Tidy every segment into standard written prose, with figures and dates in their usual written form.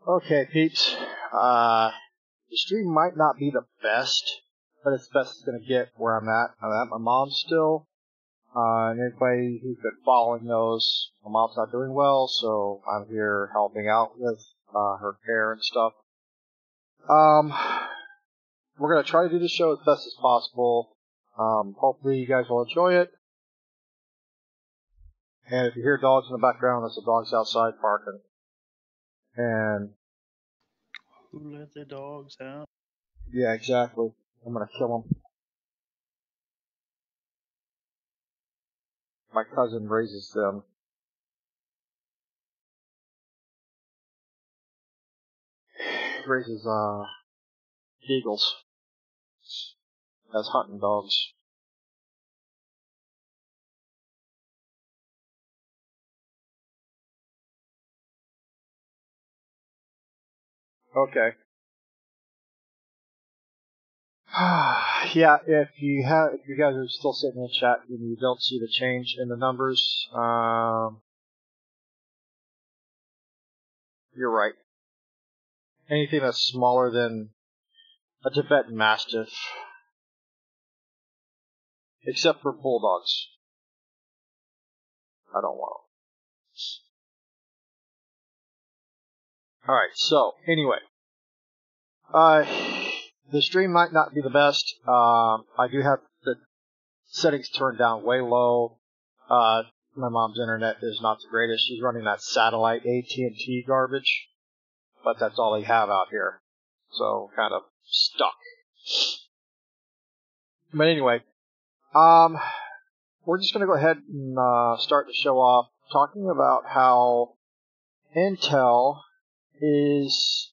Okay, peeps. The stream might not be the best, but it's the best it's going to get where I'm at. I'm at my mom's still. And anybody who's been following knows my mom's not doing well, so I'm here helping out with her care and stuff. We're going to try to do the show as best as possible. Hopefully you guys will enjoy it. And if you hear dogs in the background, that's the dogs outside barking. And who let the dogs out? Yeah, exactly. I'm gonna kill them. My cousin raises them. He raises eagles as hunting dogs. Okay. Yeah, if you guys are still sitting in chat and you don't see the change in the numbers, you're right. Anything that's smaller than a Tibetan Mastiff, except for bulldogs, I don't want them. Alright, so, anyway. The stream might not be the best. I do have the settings turned down way low. My mom's internet is not the greatest. She's running that satellite AT&T garbage, but that's all they have out here. So, kind of stuck. But anyway, we're just going to go ahead and start the show off talking about how Intel is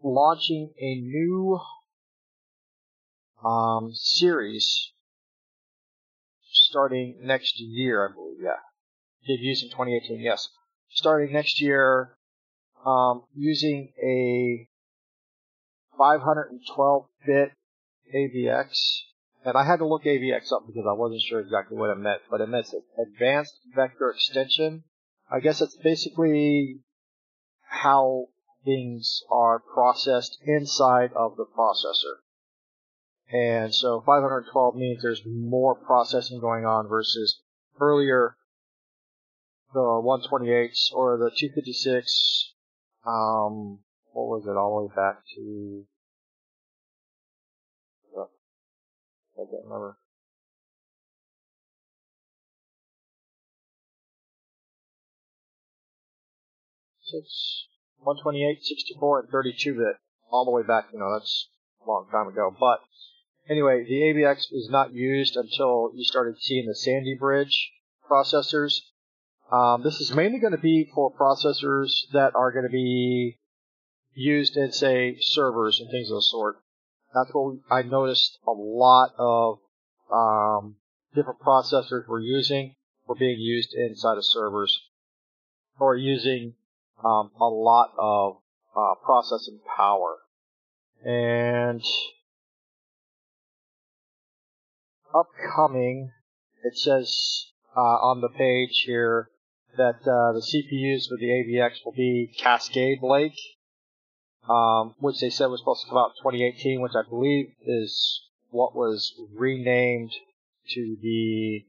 launching a new series starting next year, I believe. Yeah, debuts in 2018. Yes, starting next year, using a 512-bit AVX, and I had to look AVX up because I wasn't sure exactly what it meant, but it meant Advanced Vector Extension. I guess it's basically how things are processed inside of the processor. And so 512 means there's more processing going on versus earlier the 128s or the 256. What was it all the way back to? I can't remember. 128, 64, and 32-bit, all the way back. That's a long time ago. But anyway, the AVX is not used until you started seeing the Sandy Bridge processors. This is mainly going to be for processors that are going to be used in, say, servers and things of the sort. That's what I noticed a lot of different processors were being used inside of servers, or using a lot of processing power. And upcoming, it says on the page here that the CPUs for the AVX will be Cascade Lake, which they said was supposed to come out in 2018, which I believe is what was renamed to the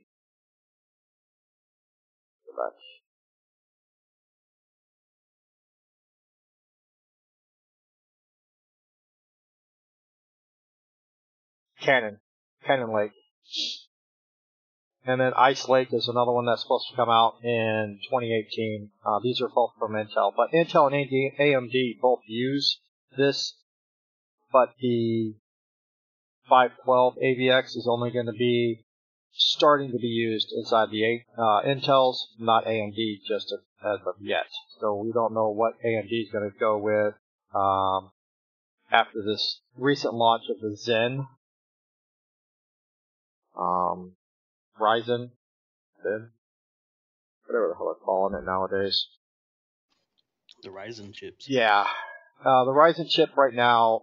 Cannon Lake. And then Ice Lake is another one that's supposed to come out in 2018. These are both from Intel. But Intel and AMD both use this, but the 512 AVX is only going to be starting to be used inside the Intels, not AMD just as of yet. So we don't know what AMD is going to go with after this recent launch of the Zen. Ryzen, whatever the hell they're calling it nowadays. The Ryzen chips. Yeah. The Ryzen chip right now,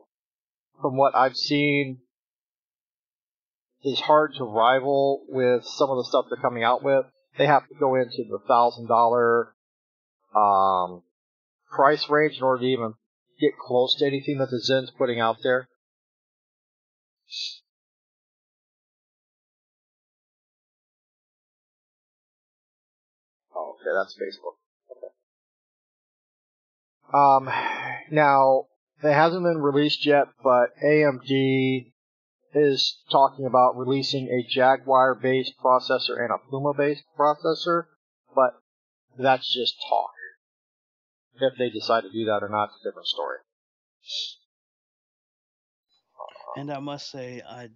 from what I've seen, is hard to rival with some of the stuff they're coming out with. They have to go into the $1,000 price range in order to even get close to anything that the Zen's putting out there. Oh, okay, that's Facebook. Okay. Now, it hasn't been released yet, but AMD is talking about releasing a Jaguar-based processor and a Puma-based processor, but that's just talk. If they decide to do that or not, it's a different story. And I must say, I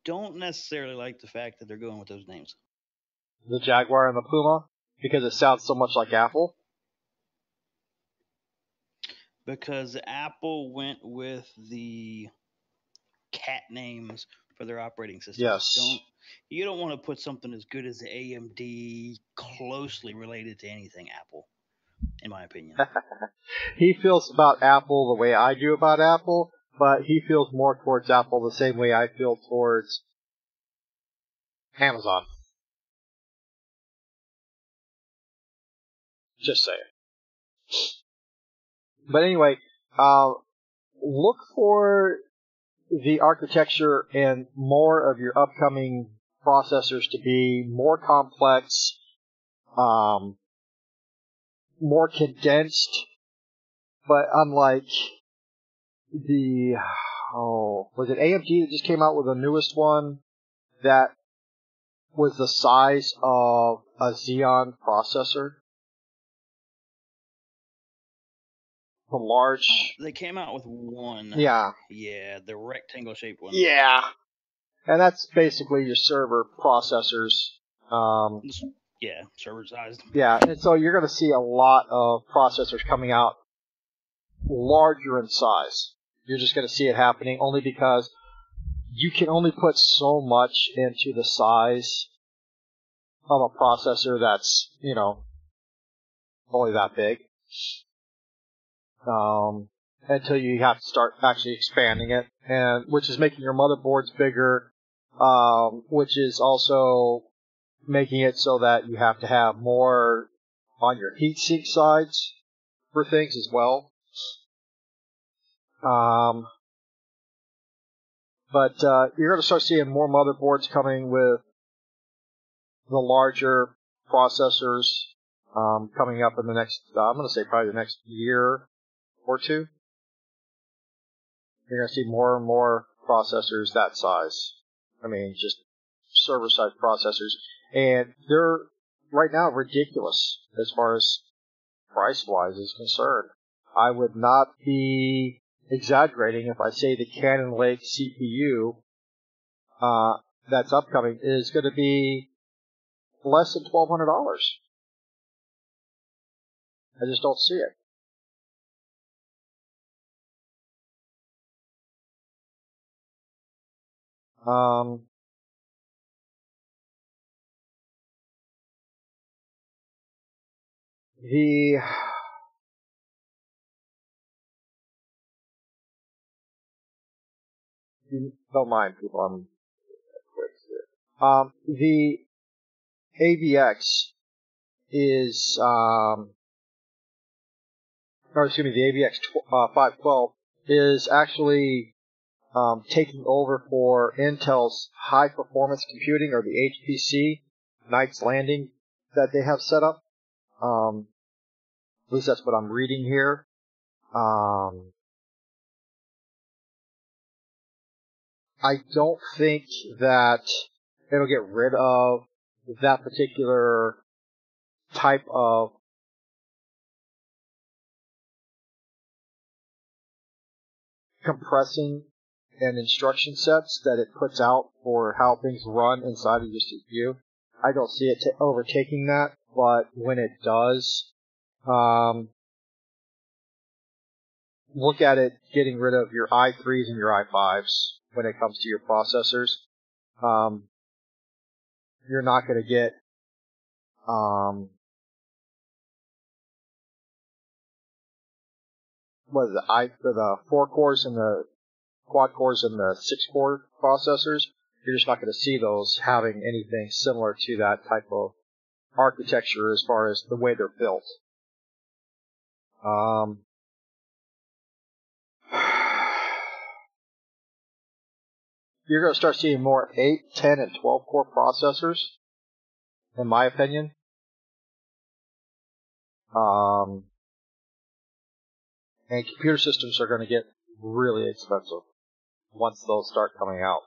don't necessarily like the fact that they're going with those names. The Jaguar and the Puma, because it sounds so much like Apple. Because Apple went with the cat names for their operating systems. Yes. You don't want to put something as good as the AMD closely related to anything Apple, in my opinion. He feels about Apple the way I do about Apple, but he feels more towards Apple the same way I feel towards Amazon. Just saying. But anyway, look for the architecture and more of your upcoming processors to be more complex, more condensed, but unlike was it AMD that just came out with the newest one that was the size of a Xeon processor? The large. They came out with one. Yeah. Yeah, the rectangle shaped one. Yeah. And that's basically your server processors. Yeah, server sized. Yeah, and so you're going to see a lot of processors coming out larger in size. You're just going to see it happening only because you can only put so much into the size of a processor that's, only that big. Until you have to start actually expanding it, and which is making your motherboards bigger, which is also making it so that you have to have more on your heatsink sides for things as well. But you're going to start seeing more motherboards coming with the larger processors coming up in the next, I'm going to say probably the next year or two. You're going to see more and more processors that size. I mean, just server-side processors. And they're, right now, ridiculous as far as price-wise is concerned. I would not be exaggerating if I say the Cannon Lake CPU that's upcoming is going to be less than $1,200. I just don't see it. Don't mind people, I'm quick here. The AVX is, the AVX 512 is actually taking over for Intel's high performance computing, or the HPC Knights Landing that they have set up. At least that's what I'm reading here. I don't think that it'll get rid of that particular type of compressing and instruction sets that it puts out for how things run inside of your CPU. I don't see it overtaking that, but when it does, look at it getting rid of your i3s and your i5s when it comes to your processors. You're not going to get the 4 cores and the quad cores and the 6 core processors. You're just not going to see those having anything similar to that type of architecture as far as the way they're built. You're going to start seeing more 8, 10, and 12 core processors, in my opinion. And computer systems are going to get really expensive once those start coming out.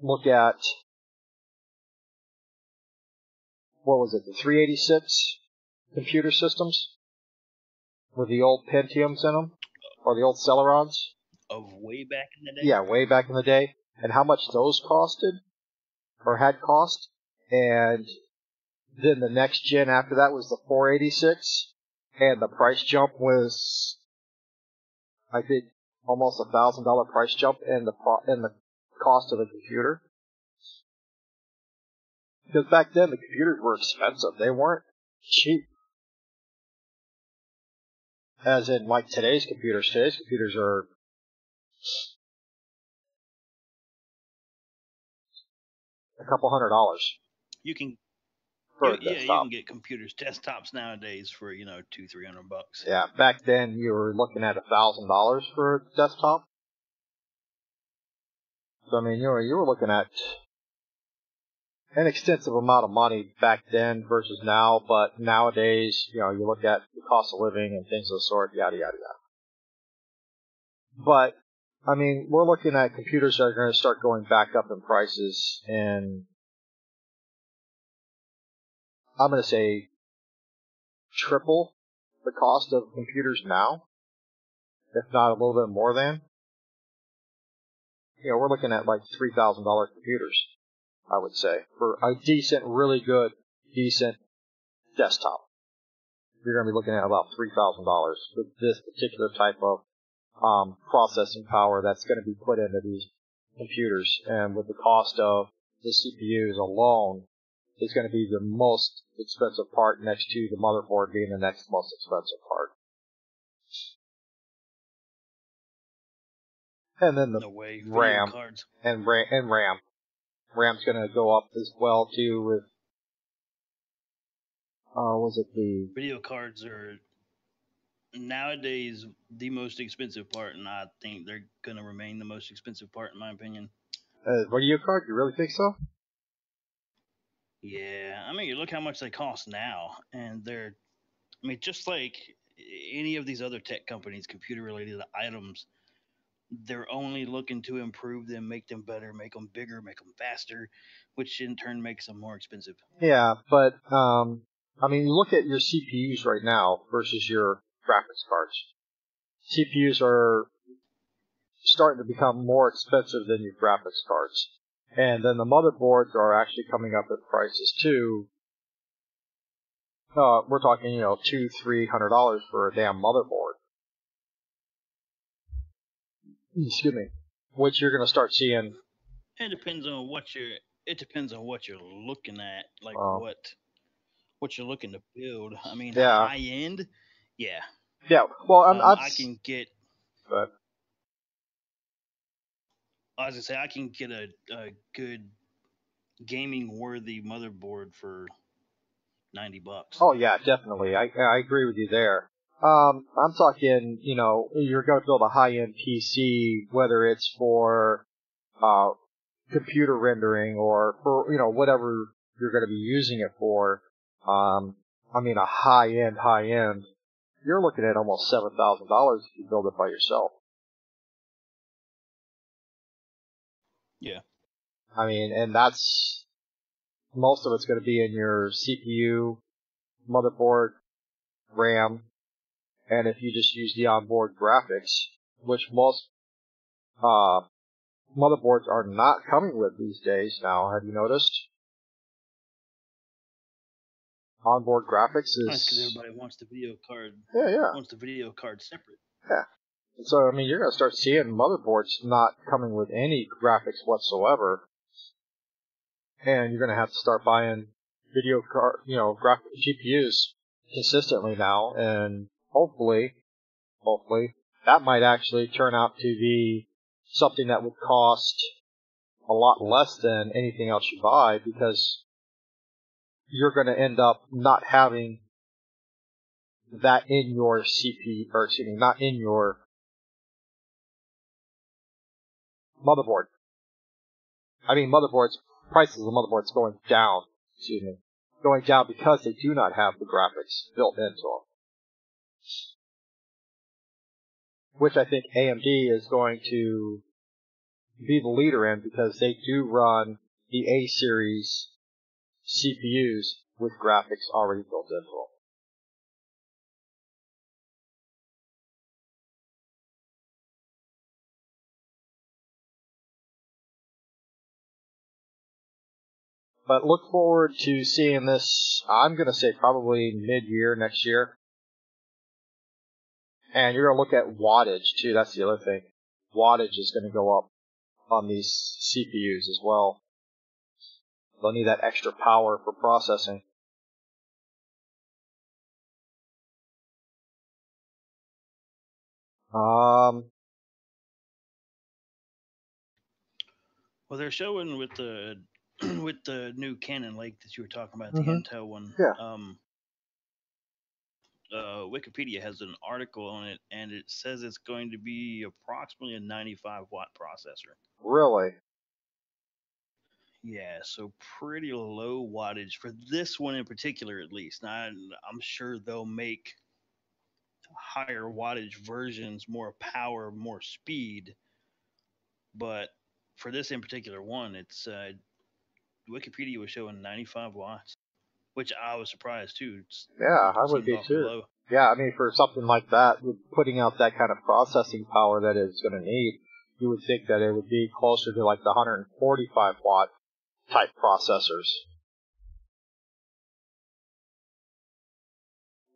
Look at, what was it, the 386 computer systems with the old Pentiums in them, or the old Celerons. Of way back in the day? Yeah, way back in the day. And how much those costed, or had cost. And then the next gen after that was the 486, and the price jump was, I think, almost $1,000 price jump in the cost of the computer. Because back then the computers were expensive; they weren't cheap. As in, like today's computers. Today's computers are a couple $100. You can. You can get computers, desktops nowadays for $200-$300. Yeah, back then you were looking at $1,000 for a desktop. So I mean, you were looking at an extensive amount of money back then versus now. But nowadays, you look at the cost of living and things of the sort, yada yada yada. But I mean, we're looking at computers that are going to start going back up in prices, and I'm going to say triple the cost of computers now, if not a little bit more than. We're looking at like $3,000 computers, I would say, for a decent desktop. You're going to be looking at about $3,000 with this particular type of processing power that's going to be put into these computers. And with the cost of the CPUs alone, it's going to be the most expensive part next to the motherboard being the next most expensive part. And then the RAM cards. and RAM. RAM's going to go up as well too with the video cards are nowadays the most expensive part, and I think they're going to remain the most expensive part in my opinion. Video card? You really think so? Yeah, I mean, you look how much they cost now, and just like any of these other tech companies, computer-related items, they're only looking to improve them, make them better, make them bigger, make them faster, which in turn makes them more expensive. Yeah, but I mean, you look at your CPUs right now versus your graphics cards. CPUs are starting to become more expensive than your graphics cards. And then the motherboards are actually coming up in prices too. We're talking, $200-$300 for a damn motherboard. Excuse me. Which you're going to start seeing. It depends on what you're looking at, like what you're looking to build. I mean, high end, yeah. Yeah. Well, I can get. But I was gonna say I can get a good gaming worthy motherboard for $90. Oh yeah, definitely. I agree with you there. I'm talking, you're going to build a high-end PC, whether it's for computer rendering or for, whatever you're going to be using it for. I mean, a high-end, you're looking at almost $7,000 if you build it by yourself. Yeah. I mean, and that's, most of it's going to be in your CPU, motherboard, RAM, and if you just use the onboard graphics, which most motherboards are not coming with these days now, have you noticed? Onboard graphics is... That's because everybody wants the video card. Yeah. Wants the video card separate. Yeah. And so, I mean, you're going to start seeing motherboards not coming with any graphics whatsoever. And you're going to have to start buying video card, graphic GPUs consistently now, and hopefully, that might actually turn out to be something that would cost a lot less than anything else you buy, because you're going to end up not having that in your CPU, or excuse me, not in your motherboard. I mean, prices of motherboards going down, going down because they do not have the graphics built into them. Which I think AMD is going to be the leader in, because they do run the A-series CPUs with graphics already built into them. But look forward to seeing this, I'm going to say probably mid-year next year. And you're going to look at wattage too, that's the other thing. Wattage is going to go up on these CPUs as well. They'll need that extra power for processing. Well, they're showing with the with the new Cannon Lake that you were talking about, Mm-hmm. the Intel one. Yeah. Wikipedia has an article on it, and it says it's going to be approximately a 95 watt processor. Really? Yeah, so pretty low wattage for this one in particular, at least. Now, I'm sure they'll make higher wattage versions, more power, more speed, but for this in particular one, it's Wikipedia was showing 95 watts, which I was surprised too. Yeah, I would Seems be awfully too. low. Yeah, I mean, for something like that, with putting out that kind of processing power that it's going to need, you would think that it would be closer to like the 145 watt type processors.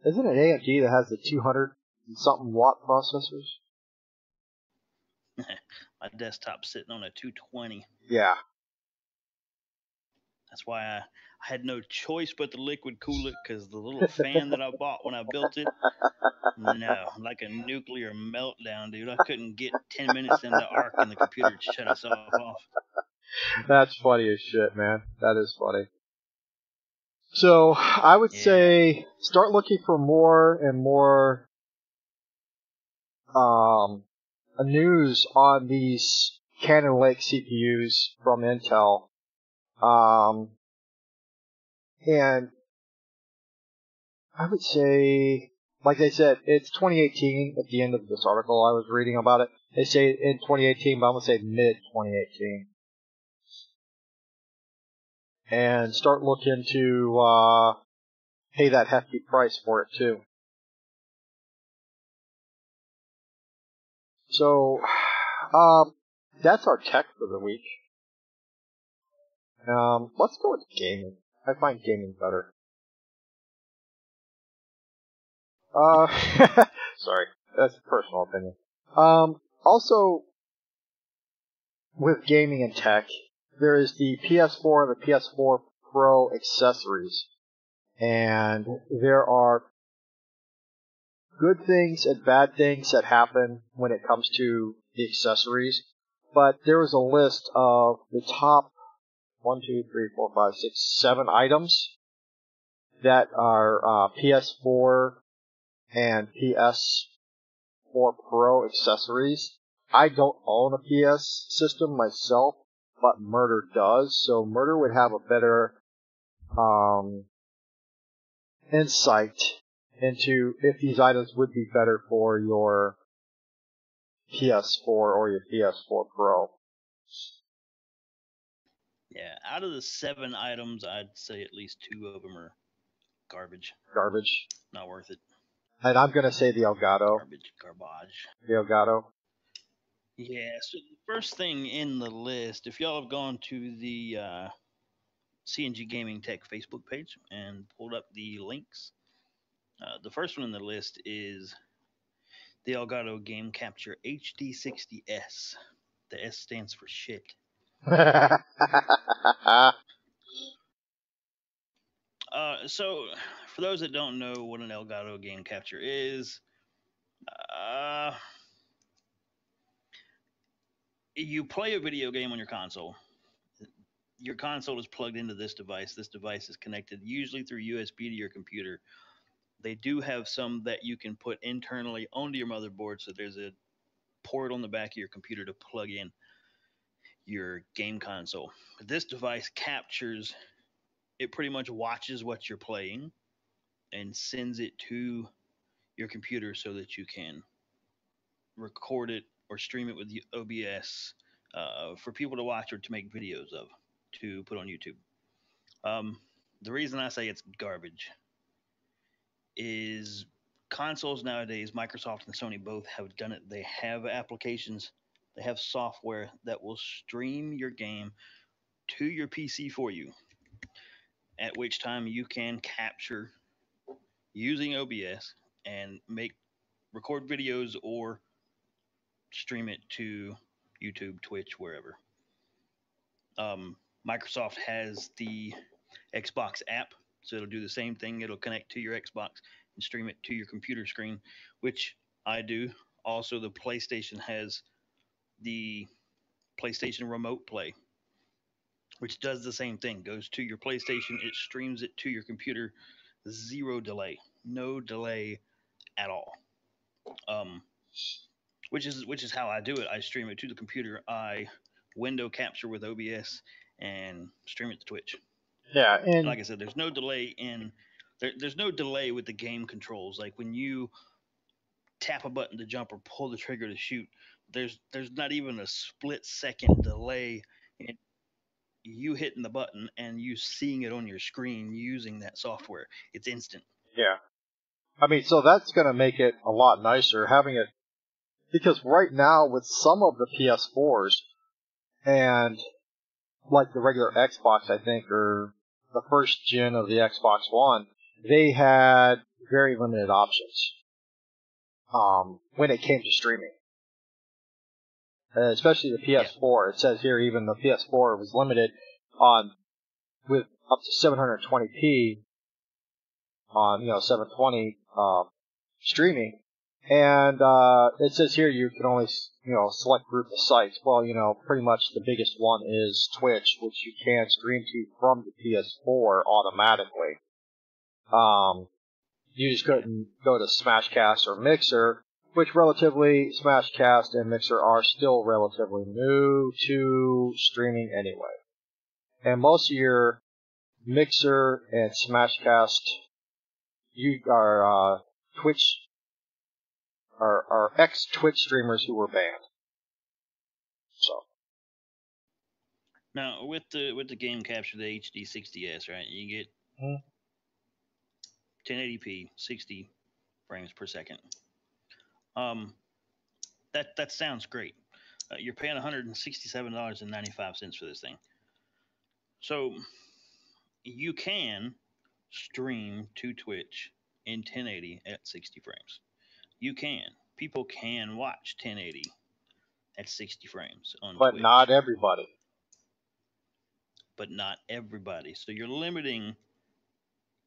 Isn't it AMD that has the 200 and something watt processors? My desktop's sitting on a 220. Yeah. That's why I had no choice but to liquid cool it, because the little fan that I bought when I built it, no, like a nuclear meltdown, dude. I couldn't get 10 minutes into ARC and the computer shut itself off. That's funny as shit, man. That is funny. So I would say start looking for more and more news on these Cannon Lake CPUs from Intel. And I would say, like they said, it's 2018 at the end of this article I was reading about it. They say in 2018, but I'm going to say mid-2018. And start looking to pay that hefty price for it, too. So, that's our tech for the week. Let's go with gaming. I find gaming better. Sorry, that's a personal opinion. Also, with gaming and tech, there is the PS4 and the PS4 Pro accessories. And there are good things and bad things that happen when it comes to the accessories. But there was a list of the top 7 items that are PS4 and PS4 Pro accessories. I don't own a PS system myself, but Murder does, so Murder would have a better insight into if these items would be better for your PS4 or your PS4 Pro. Yeah, out of the 7 items, I'd say at least 2 of them are garbage. Garbage. Not worth it. And I'm going to say the Elgato. Garbage. The Elgato. Yeah, so the first thing in the list, if y'all have gone to the CNG Gaming Tech Facebook page and pulled up the links, the first one in the list is the Elgato Game Capture HD60S. The S stands for shit. So, for those that don't know what an Elgato Game Capture is, you play a video game on your console. Your console is plugged into this device. This device is connected usually through USB to your computer. They do have some that you can put internally onto your motherboard, so there's a port on the back of your computer to plug in your game console. This device captures it, pretty much watches what you're playing and sends it to your computer so that you can record it or stream it with OBS for people to watch or to make videos of to put on YouTube. Um, the reason I say it's garbage is consoles nowadays, Microsoft and Sony both have done it. They have applications, they have software that will stream your game to your PC for you, at which time you can capture using OBS and record videos or stream it to YouTube, Twitch, wherever. Microsoft has the Xbox app, so it'll do the same thing. It'll connect to your Xbox and stream it to your computer screen, which I do. Also, the PlayStation has the PlayStation Remote Play, which does the same thing. Goes to your PlayStation, it streams it to your computer, zero delay, no delay at all. Um, which is how I do it. I stream it to the computer. I window capture with OBS and stream it to Twitch. Yeah, and like I said, there's no delay there's no delay with the game controls. Like when you tap a button to jump or pull the trigger to shoot, there's not even a split second delay in you hitting the button and you seeing it on your screen using that software. It's instant. yeah, I mean, so that's going to make it a lot nicer having it, because right now with some of the PS4s and like the regular Xbox, I think, or the first gen of the Xbox One, they had very limited options when it came to streaming. Especially the PS4. Yeah. It says here even the PS4 was limited on with up to 720p on 720 streaming, and it says here you can only select group of sites. Well, pretty much the biggest one is Twitch, which you can stream to from the PS4 automatically. You just couldn't go to Smashcast or Mixer, which relatively Smashcast and Mixer are still relatively new to streaming anyway. And most of your Mixer and Smashcast are Twitch are ex-Twitch streamers who were banned. So now with the game capture, the HD 60s, right? You get 1080p, 60 frames per second. That sounds great. You're paying $167.95 for this thing. So you can stream to Twitch in 1080 at 60 frames. You can. People can watch 1080 at 60 frames on Twitch. But not everybody. But not everybody. So you're limiting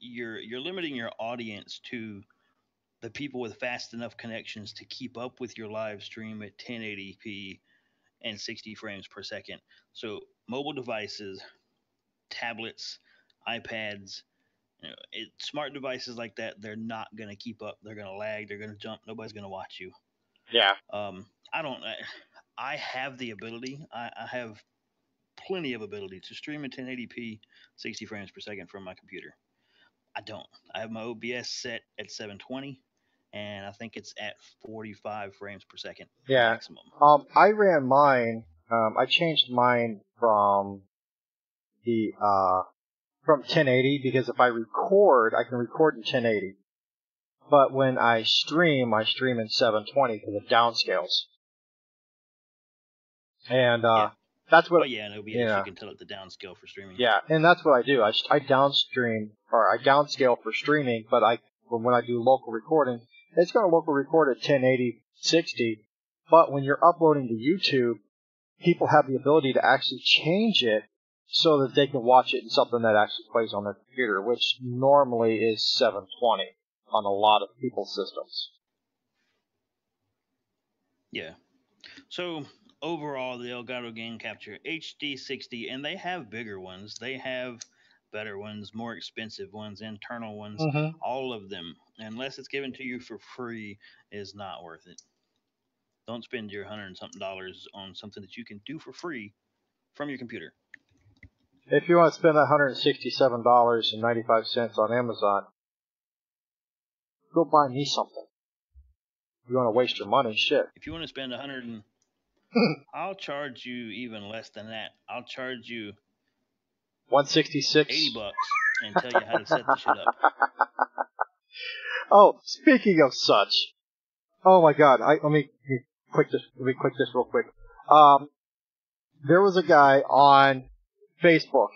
your audience to the people with fast enough connections to keep up with your live stream at 1080p and 60 frames per second. So mobile devices, tablets, iPads, smart devices like that, they're not going to keep up. They're going to lag. They're going to jump. Nobody's going to watch you. Yeah. I have the ability. I have plenty of ability to stream at 1080p, 60 frames per second from my computer. I don't. I have my OBS set at 720, and I think it's at 45 frames per second maximum. I ran mine. I changed mine from the from 1080 because if I record, I can record in 1080. But when I stream in 720 because it downscales. And that's what. Oh yeah, in OBS you can tell it the downscale for streaming. Yeah, and that's what I do. I downscale for streaming, but when I do local recording, it's going to local record at 1080 60. But when you're uploading to YouTube, people have the ability to actually change it so that they can watch it in something that actually plays on their computer, which normally is 720 on a lot of people's systems. Yeah. So overall, the Elgato Game Capture HD 60, and they have bigger ones. They have better ones, more expensive ones, internal ones, Mm-hmm. all of them, unless it's given to you for free, is not worth it. Don't spend your hundred and something dollars on something that you can do for free from your computer. If you want to spend $167.95 on Amazon, go buy me something. If you want to waste your money, shit. If you want to spend I'll charge you even less than that. I'll charge you 166. $80 and tell you how to set the shit up. Oh, speaking of such, oh my God! Let me click this real quick. There was a guy on Facebook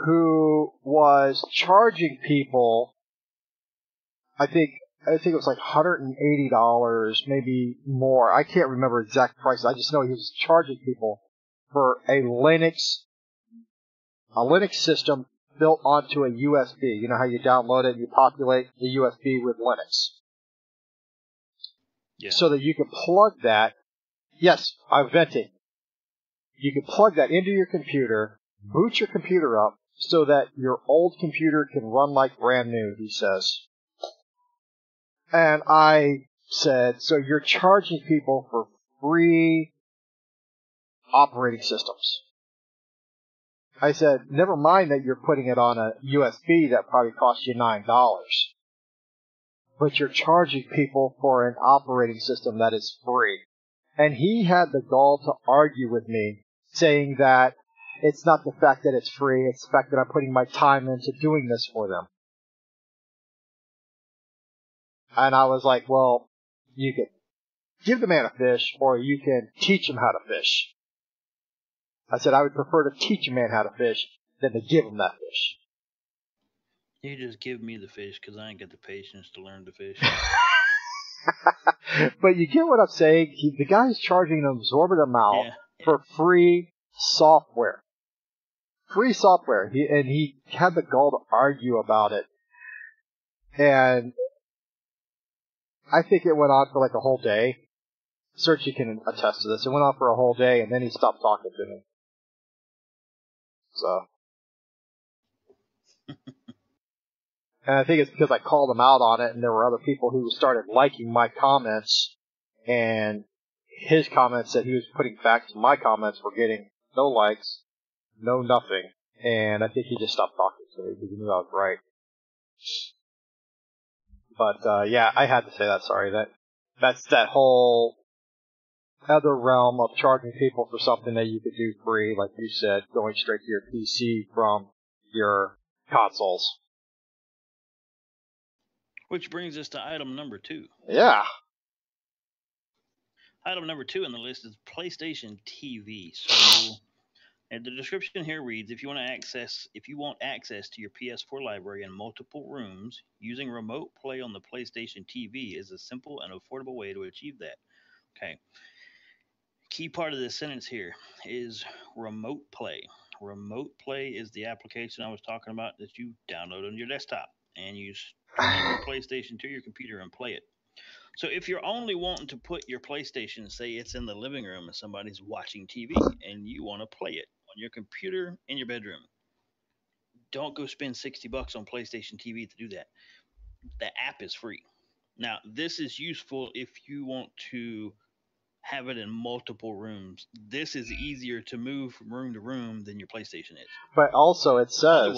who was charging people. I think it was like $180, maybe more. I can't remember exact prices. I just know he was charging people for a Linux system built onto a USB. You know how you download it and you populate the USB with Linux. Yeah. So that you can plug that. Yes, I'm venting. You can plug that into your computer, boot your computer up, so that your old computer can run like brand new, he says. And I said, so you're charging people for free operating systems. I said, never mind that you're putting it on a USB that probably cost you $9. But you're charging people for an operating system that is free. And he had the gall to argue with me, saying that it's not the fact that it's free, it's the fact that I'm putting my time into doing this for them. And I was like, well, you can give the man a fish, or you can teach him how to fish. I said I would prefer to teach a man how to fish than to give him that fish. You just give me the fish because I ain't got the patience to learn to fish. But you get what I'm saying? The guy's charging an absorbent amount for free software. Free software. He had the gall to argue about it. And I think it went on for like a whole day. Search, you can attest to this. It went on for a whole day, and then he stopped talking to me. So. And I think it's because I called him out on it, and there were other people who started liking my comments, and his comments that he was putting back to my comments were getting no likes, no nothing. And I think he just stopped talking to me because he knew I was right. But, yeah, I had to say that. Sorry. That's that whole other realm of charging people for something that you could do free, like you said, going straight to your PC from your consoles. Which brings us to item number 2. Yeah. Item number 2 on the list is PlayStation TV. So, and the description here reads: if you want access to your PS4 library in multiple rooms, using remote play on the PlayStation TV is a simple and affordable way to achieve that. Okay. Key part of this sentence here is remote play. Remote play is the application I was talking about that you download on your desktop and you stream your PlayStation to your computer and play it. So if you're only wanting to put your PlayStation, say it's in the living room and somebody's watching TV and you want to play it on your computer in your bedroom, don't go spend $60 on PlayStation TV to do that. The app is free. Now, this is useful if you want to have it in multiple rooms. This is easier to move from room to room than your PlayStation is. But also it says,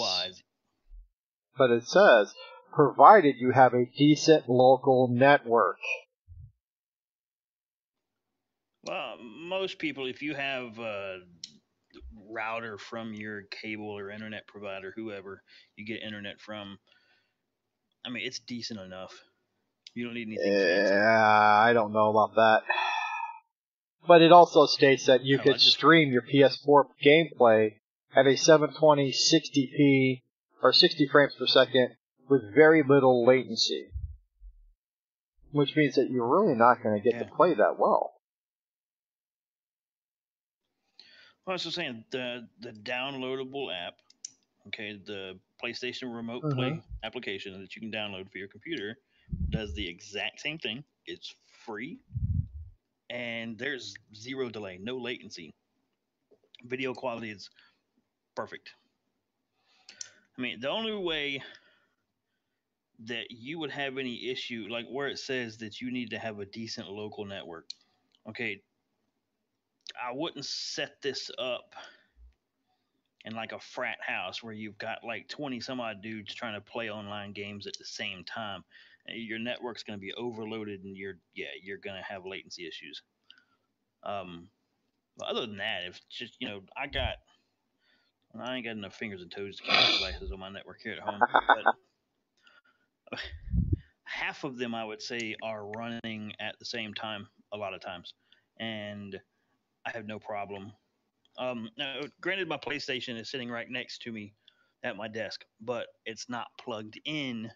provided you have a decent local network. Well, most people, if you have a router from your cable or internet provider, whoever you get internet from, I mean, it's decent enough. You don't need anything fancy. Yeah, I don't know about that. But it also states that you could stream your PS4 gameplay at a 720 60p or 60 frames per second with very little latency. Which means that you're really not going to get to play that well. Well, I was just saying, the downloadable app, okay, the PlayStation Remote Play application that you can download for your computer does the exact same thing. It's free, and there's zero delay, no latency. Video quality is perfect. I mean, the only way that you would have any issue, like where it says that you need to have a decent local network. Okay, I wouldn't set this up in like a frat house where you've got like 20 some odd dudes trying to play online games at the same time. Your network's going to be overloaded and you're going to have latency issues. But other than that, if it's just, I ain't got enough fingers and toes to count devices on my network here at home, but half of them I would say are running at the same time a lot of times, and I have no problem. Now, granted, my PlayStation is sitting right next to me at my desk, but it's not plugged in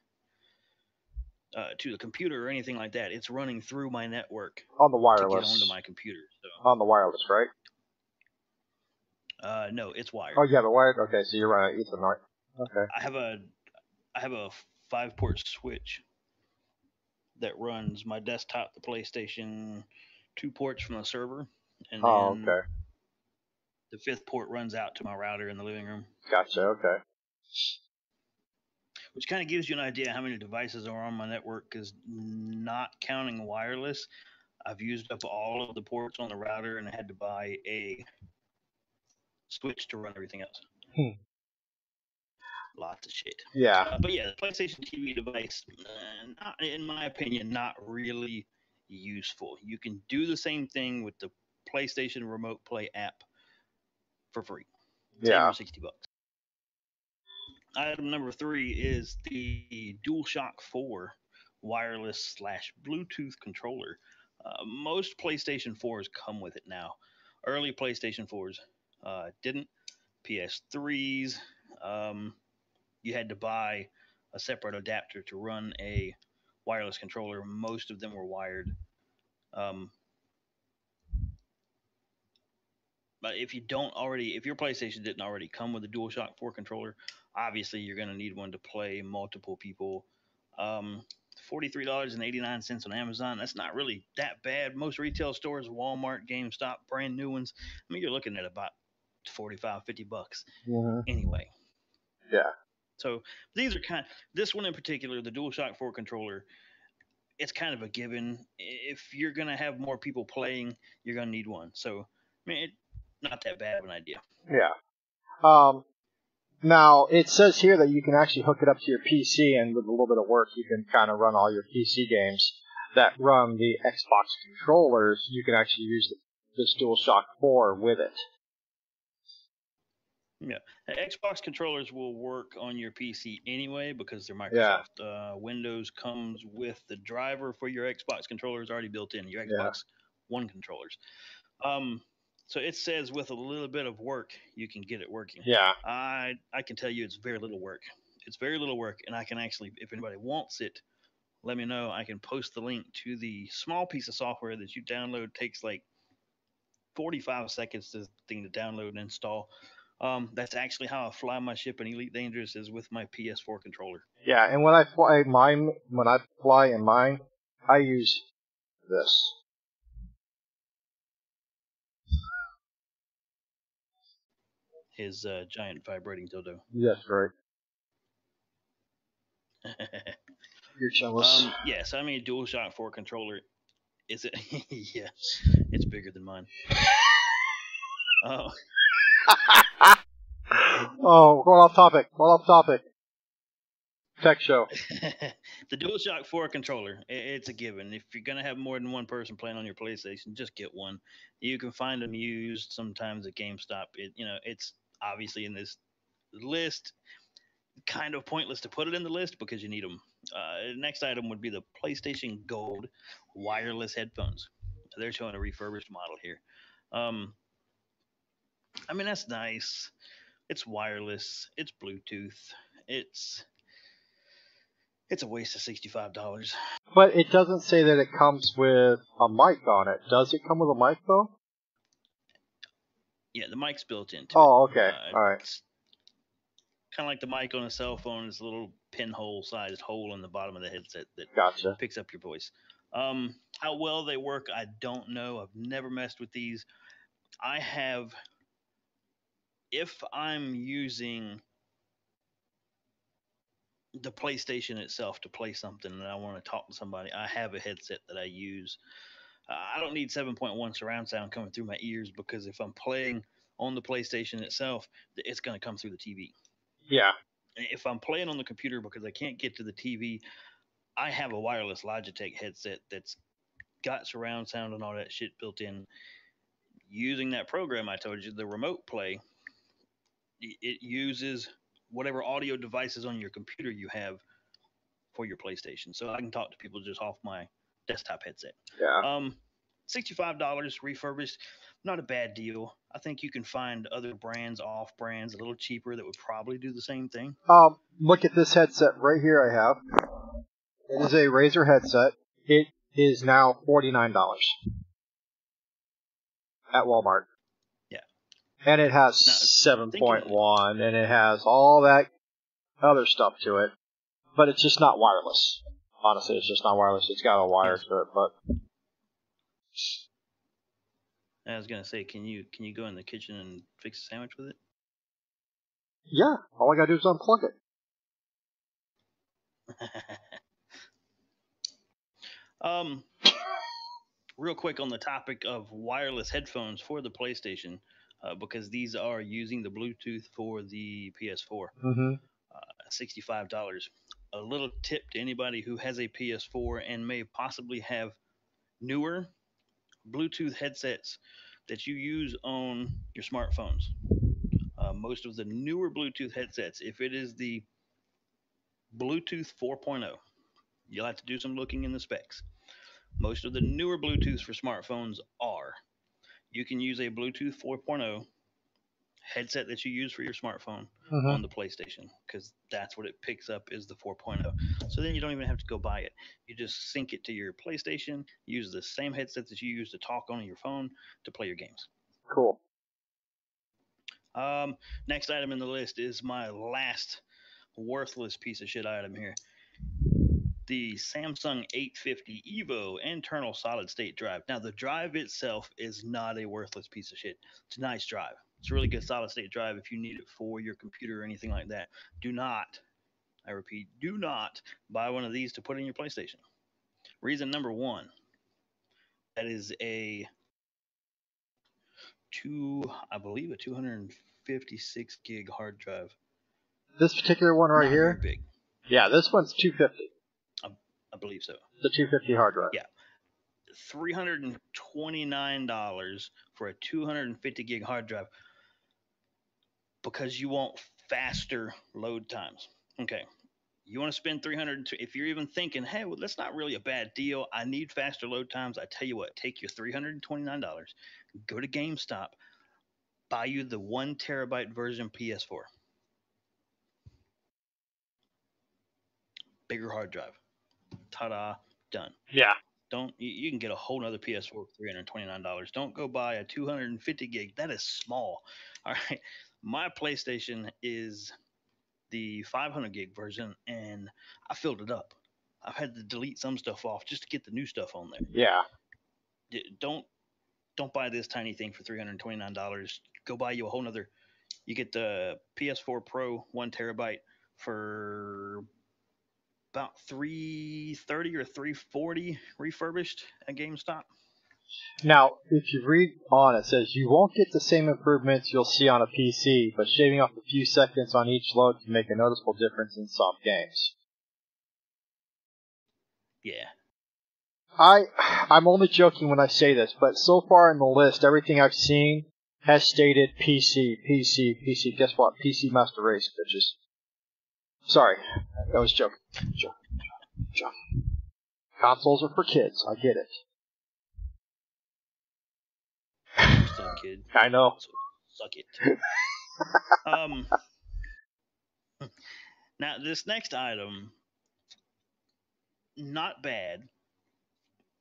to the computer or anything like that. It's running through my network On the to get wireless. onto my computer. So, On the wireless, right? no, it's wired. Oh, you have it wired? Okay, so you're running Ethernet. Okay. I have a 5-port switch that runs my desktop, the PlayStation, 2 ports from the server, and then okay. the 5th port runs out to my router in the living room. Gotcha, okay. Which kind of gives you an idea how many devices are on my network, because not counting wireless, I've used up all of the ports on the router and I had to buy a switch to run everything else. Lots of shit. Yeah. But yeah, the PlayStation TV device, not, in my opinion, not really useful. You can do the same thing with the PlayStation Remote Play app for free. Save your $60. Item number 3 is the DualShock 4 wireless / Bluetooth controller. Most PlayStation 4s come with it now. Early PlayStation 4s didn't. PS3s, you had to buy a separate adapter to run a wireless controller. Most of them were wired. But if your PlayStation didn't already come with a DualShock 4 controller, obviously you're going to need one to play multiple people. $43.89 on Amazon. That's not really that bad. Most retail stores, Walmart, GameStop, brand new ones, I mean, you're looking at about $45, $50. Mm-hmm. Anyway. Yeah. So these are this one in particular, the DualShock 4 controller, it's kind of a given. If you're going to have more people playing, you're going to need one. So, I mean, not that bad of an idea. Yeah. Now, it says here that you can actually hook it up to your PC, and with a little bit of work, you can kind of run all your PC games that run the Xbox controllers. You can actually use this DualShock 4 with it. Yeah, the Xbox controllers will work on your PC anyway because they're Microsoft. Yeah. Windows comes with the driver for your Xbox controllers already built in, your Xbox One controllers. So it says with a little bit of work, you can get it working. Yeah. I can tell you it's very little work. It's very little work, and I can actually, if anybody wants it, let me know. I can post the link to the small piece of software that you download. It takes like 45 seconds to download and install. That's actually how I fly my ship in Elite Dangerous, is with my PS4 controller. Yeah, and when I fly in mine, I use this. His giant vibrating dildo. Yes, right. You're jealous. Yes, I mean, DualShock 4 controller. Is it? Yeah, it's bigger than mine. Oh. Oh, going off topic. Tech show. The DualShock 4 controller, it's a given. If you're going to have more than one person playing on your PlayStation, just get one. You can find them used sometimes at GameStop. It's obviously in this list. Kind of pointless to put it in the list because you need them. Next item would be the PlayStation Gold wireless headphones. They're showing a refurbished model here. I mean, that's nice. It's wireless. It's Bluetooth. It's a waste of $65. But it doesn't say that it comes with a mic on it. Does it come with a mic, though? Yeah, the mic's built into it. Oh, okay. All right. It's kind of like the mic on a cell phone. It's a little pinhole-sized hole in the bottom of the headset that picks up your voice. How well they work, I don't know. I've never messed with these. If I'm using the PlayStation itself to play something and I want to talk to somebody, I have a headset that I use. I don't need 7.1 surround sound coming through my ears because if I'm playing on the PlayStation itself, it's going to come through the TV. Yeah. If I'm playing on the computer because I can't get to the TV, I have a wireless Logitech headset that's got surround sound and all that shit built in. Using that program I told you, the remote play, it uses whatever audio devices on your computer you have for your PlayStation. So I can talk to people just off my desktop headset. Yeah. $65 refurbished, not a bad deal. I think you can find other brands, off brands, a little cheaper that would probably do the same thing. Look at this headset right here I have. It is a Razer headset. It is now $49 at Walmart. Yeah. And it has Now, 7.1, and it has all that other stuff to it. But it's just not wireless. Honestly, it's just not wireless. It's got a wire to it, but... I was gonna say, can you go in the kitchen and fix a sandwich with it? Yeah, all I gotta do is unplug it. Real quick on the topic of wireless headphones for the PlayStation, because these are using the Bluetooth for the PS4. Mm-hmm. $65. A little tip to anybody who has a PS4 and may possibly have newer Bluetooth headsets that you use on your smartphones. Most of the newer Bluetooth headsets, if it is the Bluetooth 4.0, you'll have to do some looking in the specs. Most of the newer Bluetooths for smartphones are. You can use a Bluetooth 4.0 headset that you use for your smartphone on the PlayStation because that's what it picks up is the 4.0. So then you don't even have to go buy it. You just sync it to your PlayStation, use the same headset that you use to talk on your phone to play your games. Cool. Next item in the list is my last worthless piece of shit item here. The Samsung 850 EVO internal solid state drive. Now, the drive itself is not a worthless piece of shit. It's a nice drive. It's a really good solid state drive if you need it for your computer or anything like that. Do not, I repeat, do not buy one of these to put in your PlayStation. Reason number one, that is a I believe a 256 gig hard drive. This particular one right Not here? very big. Yeah, this one's 250. I believe so. The 250 hard drive. Yeah. $329 for a 250 gig hard drive because you want faster load times. Okay. You want to spend $300, if you're even thinking, hey, well, that's not really a bad deal. I need faster load times. I tell you what, take your $329, go to GameStop, buy you the 1 terabyte version PS4. Bigger hard drive. Ta-da, done. Yeah. You can get a whole nother PS4 for $329. Don't go buy a 250 gig. That is small. All right. My PlayStation is the 500 gig version, and I filled it up. I've had to delete some stuff off just to get the new stuff on there. Yeah. Don't buy this tiny thing for $329. Go buy you a whole nother. You get the PS4 Pro 1 terabyte for about $330 or $340 refurbished at GameStop. Now, if you read on, it says you won't get the same improvements you'll see on a PC, but shaving off a few seconds on each load can make a noticeable difference in some games. Yeah. I'm only joking when I say this, but so far in the list, everything I've seen has stated PC, PC, PC. Guess what? PC Master Race, bitches. Sorry, I was joking. Joking. Consoles are for kids. I get it. You're still a kid. I know. So suck it. Now, this next item, not bad.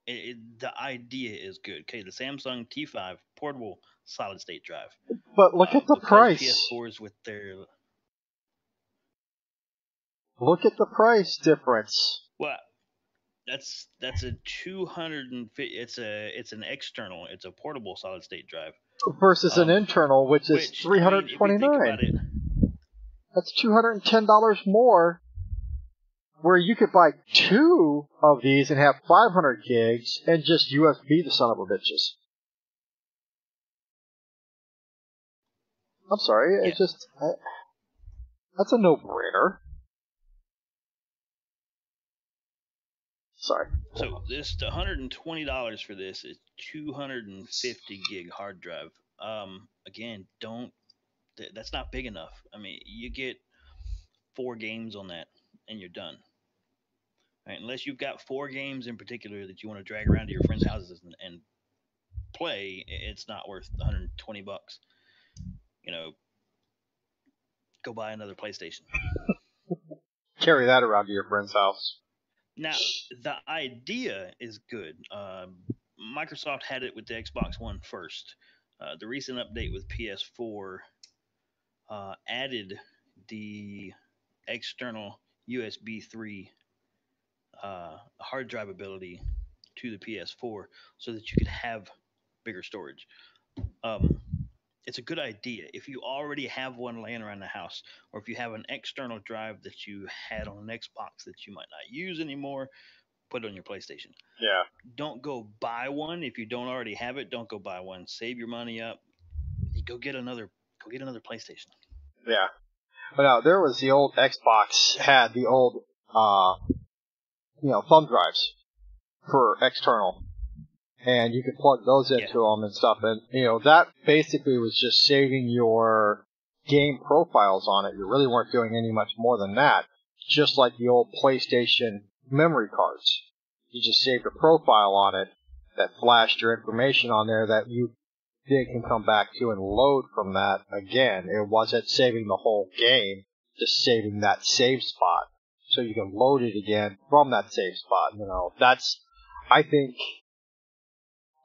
The idea is good. Okay, the Samsung T5 portable solid state drive. But look at the price. PS4s with their... Look at the price difference. Well, that's a 250. It's an external. It's a portable solid state drive versus an internal, which is $329. I mean, if you think about it, that's $210 more where you could buy 2 of these and have 500 gigs and just USB the son of a bitches. I'm sorry, Yeah. it's just... that's a no-brainer. Sorry. So this $120 for this is 250 gig hard drive. Again, that's not big enough. I mean, you get 4 games on that and you're done. Right? Unless you've got 4 games in particular that you want to drag around to your friends' houses and play, it's not worth $120. You know, go buy another PlayStation. Carry that around to your friend's house. Now, the idea is good. Microsoft had it with the Xbox One first. The recent update with PS4 added the external USB 3 hard drive ability to the PS4 so that you could have bigger storage. It's a good idea. If you already have one laying around the house, or if you have an external drive that you had on an Xbox that you might not use anymore, put it on your PlayStation. Yeah. Don't go buy one if you don't already have it. Don't go buy one. Save your money up. Go get another PlayStation. Yeah. But now there was the old Xbox had the old thumb drives for external, and you could plug those into them and stuff, and that basically was just saving your game profiles on it. You really weren't doing any much more than that, just like the old PlayStation memory cards. You just saved a profile on it that flashed your information on there that you then can come back to and load from that again. It wasn't saving the whole game, just saving that save spot so you can load it again from that save spot. That's, I think,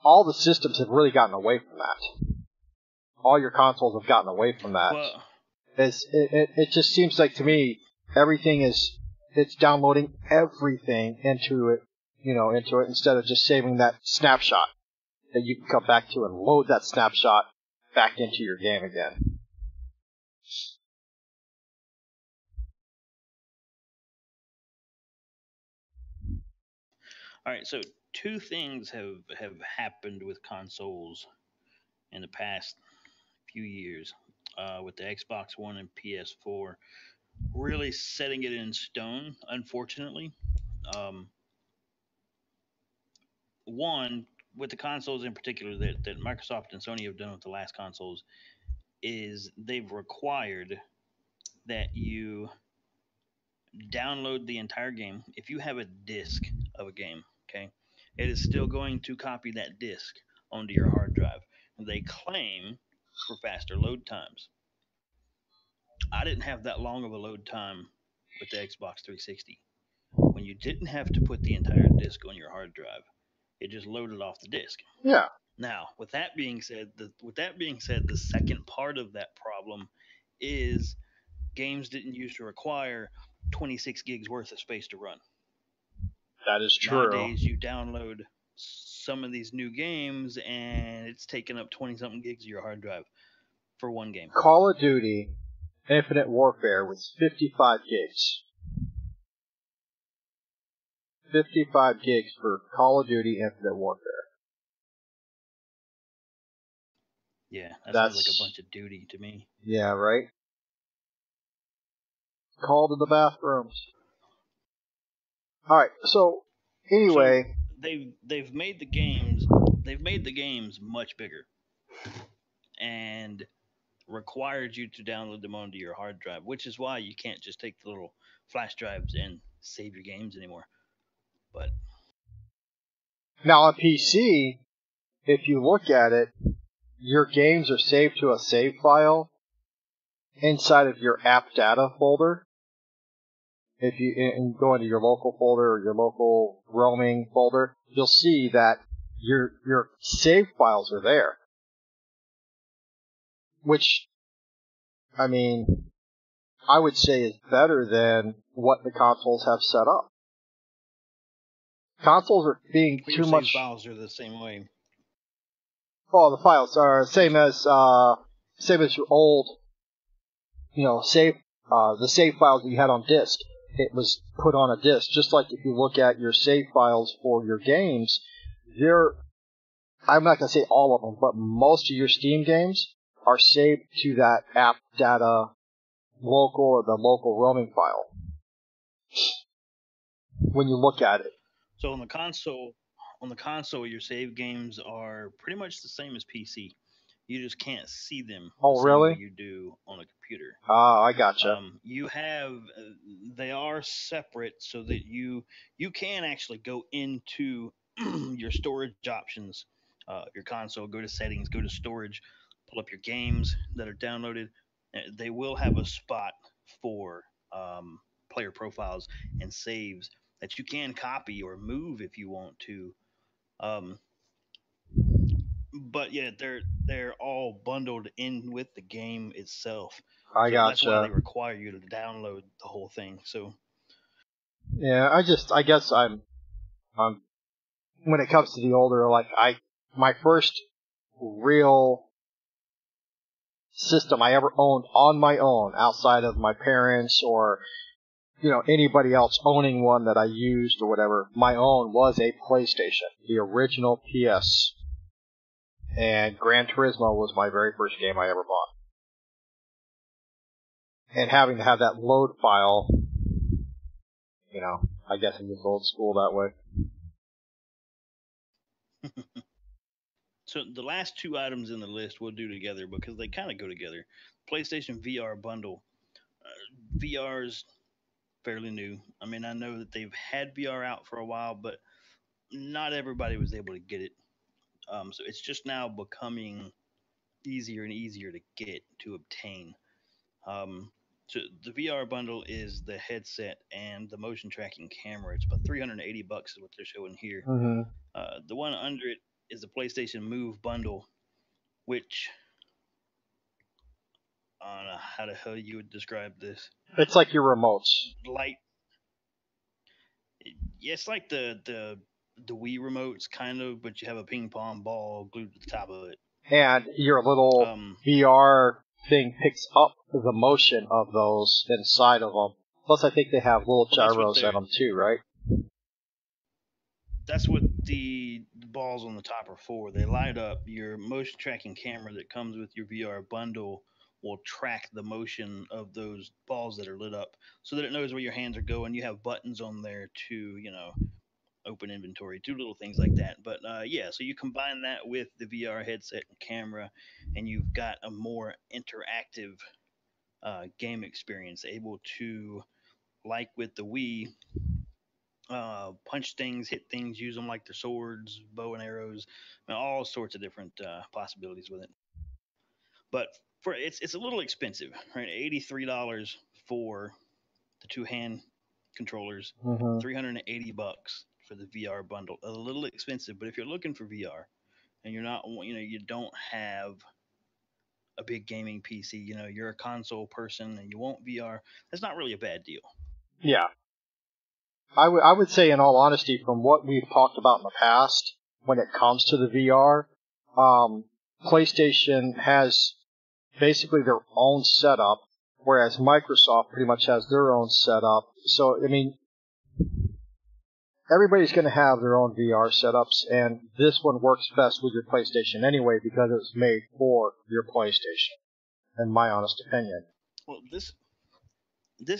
all the systems have really gotten away from that. All your consoles have gotten away from that. Well, it just seems like to me everything it's downloading everything into it instead of just saving that snapshot that you can come back to and load that snapshot back into your game again. all right. So 2 things have happened with consoles in the past few years, with the Xbox One and PS4, really setting it in stone. Unfortunately, one, with the consoles in particular that Microsoft and Sony have done with the last consoles, is they've required that you download the entire game. If you have a disc of a game, okay, it is still going to copy that disc onto your hard drive. And they claim for faster load times. I didn't have that long of a load time with the Xbox 360. When you didn't have to put the entire disc on your hard drive, it just loaded off the disc. Yeah. Now, with that being said, the second part of that problem is games didn't used to require 26 gigs worth of space to run. That is true. Nowadays, you download some of these new games and it's taking up 20-something gigs of your hard drive for one game. Call of Duty Infinite Warfare was 55 gigs. 55 gigs for Call of Duty Infinite Warfare. Yeah, that sounds like a bunch of duty to me. Yeah, right? Call to the bathrooms. Alright, so anyway, so they've made the games much bigger and required you to download them onto your hard drive, which is why you can't just take the little flash drives and save your games anymore. But now on PC, if you look at it, your games are saved to a save file inside of your app data folder. If you go into your local folder or your local roaming folder, you'll see that your save files are there. Which, I mean, I would say is better than what the consoles have set up. Consoles are being but too your much. save files are the same way. Oh, the files are same as your old, save the save files that you had on disk. it was put on a disc. Just like if you look at your save files for your games, I'm not going to say all of them, but most of your Steam games are saved to that app data local or the local roaming file when you look at it. So on the console, your save games are pretty much the same as PC. You just can't see them the same way you do on a computer. Oh, I gotcha. They are separate so that you can actually go into your storage options, your console, go to settings, go to storage, pull up your games that are downloaded. They will have a spot for player profiles and saves that you can copy or move if you want to. But yeah, they're all bundled in with the game itself. I gotcha. That's why they require you to download the whole thing. So yeah, I guess I'm when it comes to the older, like my first real system I ever owned on my own outside of my parents or anybody else owning one that I used or whatever, my own was a PlayStation, the original PS. And Gran Turismo was my very first game I ever bought. And having to have that load file, I guess I'm just old school that way. So the last two items in the list we'll do together because they kind of go together. PlayStation VR bundle. VR's fairly new. I mean, I know that they've had VR out for a while, but not everybody was able to get it. So it's just now becoming easier and easier to obtain. So the VR bundle is the headset and the motion tracking camera. It's about $380 is what they're showing here. Mm-hmm. The one under it is the PlayStation Move bundle, which I don't know how the hell you would describe this. It's like your remotes. It's like the Wii remotes kind of, but you have a ping pong ball glued to the top of it. And your little VR thing picks up the motion of those inside of them. Plus, I think they have little gyros in them too, right? That's what the balls on the top are for. They light up. Your motion tracking camera that comes with your VR bundle will track the motion of those balls that are lit up so that it knows where your hands are going. You have buttons on there to, open inventory, do little things like that. But yeah, so you combine that with the VR headset and camera, and you've got a more interactive game experience, able to, like with the Wii, punch things, hit things, use them like their swords, bow and arrows, all sorts of different possibilities with it. But it's a little expensive, right? $83 for the two hand controllers, $380 for the VR bundle. A little expensive, but if you're looking for VR and you're not, you don't have a big gaming PC, you're a console person and you want VR, that's not really a bad deal. Yeah. I would say, in all honesty, from what we've talked about in the past, when it comes to the VR, PlayStation has basically their own setup, whereas Microsoft pretty much has their own setup. So, I mean, everybody's going to have their own VR setups, and this one works best with your PlayStation anyway because it was made for your PlayStation, in my honest opinion. Well, this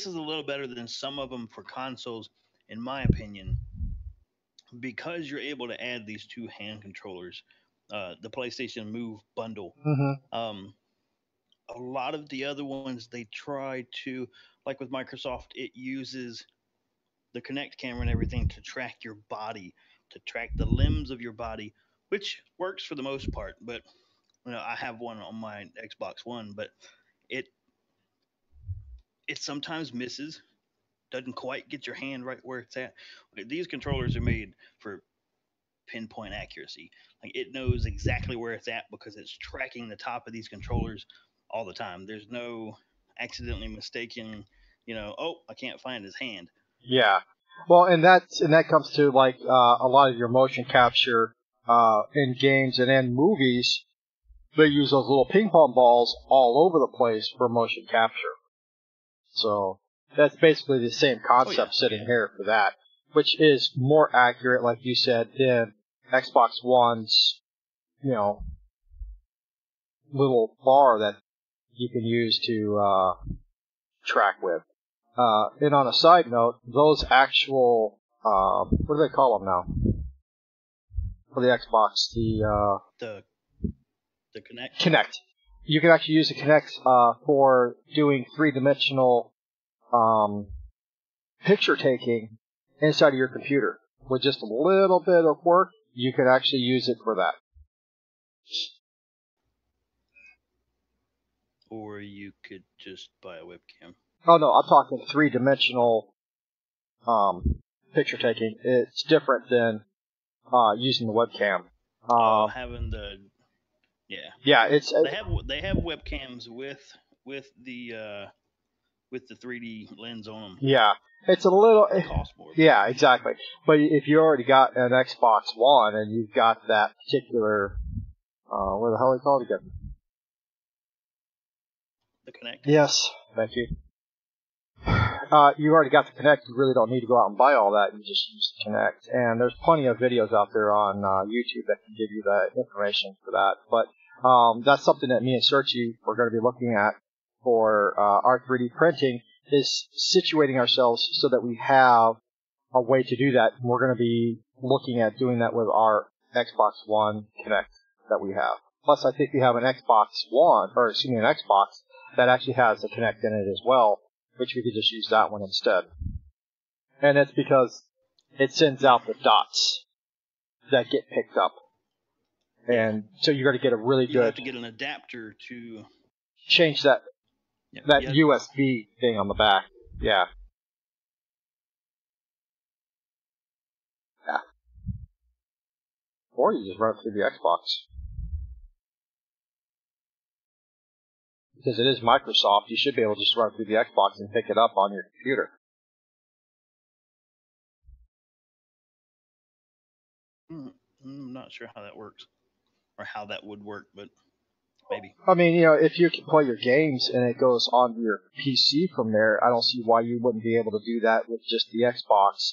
is a little better than some of them for consoles, in my opinion, because you're able to add these two hand controllers, the PlayStation Move bundle. A lot of the other ones, they try to, like with Microsoft, it uses the Kinect camera and everything to track your body, to track the limbs of your body, which works for the most part. But I have one on my Xbox One, but it sometimes misses, doesn't quite get your hand right where it's at. These controllers are made for pinpoint accuracy. Like, it knows exactly where it's at because it's tracking the top of these controllers all the time. There's no accidentally mistaking, oh, I can't find his hand. Yeah. Well, and that comes to like a lot of your motion capture in games and in movies. They use those little ping pong balls all over the place for motion capture. So, that's basically the same concept sitting here for that, which is more accurate, like you said, than Xbox One's, little bar that you can use to track with. And on a side note, those actual, what do they call them now? For the Xbox, the Kinect. Kinect. You can actually use the Kinect for doing three-dimensional picture taking inside of your computer. With just a little bit of work, you can actually use it for that. Or you could just buy a webcam. Oh no, I'm talking three-dimensional picture taking. It's different than using the webcam. Having the yeah, it's they have webcams with the 3D lens on them. Yeah, it's a little. It costs more. Yeah, exactly. But if you already got an Xbox One and you've got that particular, what the hell do you call it again? The Kinect. Yes, thank you. You already got the Kinect. You really don't need to go out and buy all that. You just use the Kinect. And there's plenty of videos out there on YouTube that can give you the information for that. But that's something that me and Searchy are going to be looking at for our 3D printing, is situating ourselves so that we have a way to do that. And we're going to be looking at doing that with our Xbox One Kinect that we have. Plus, I think we have an Xbox that actually has a Kinect in it as well, which we could just use that one instead. And it's because it sends out the dots that get picked up. And so you're going to get a really good... You have to get an adapter to... change that USB thing on the back. Yeah. Yeah. Or you just run it through the Xbox. Because it is Microsoft, you should be able to just run it through the Xbox and pick it up on your computer. I'm not sure how that works. Or how that would work, but maybe. I mean, if you can play your games and it goes onto your PC from there, I don't see why you wouldn't be able to do that with just the Xbox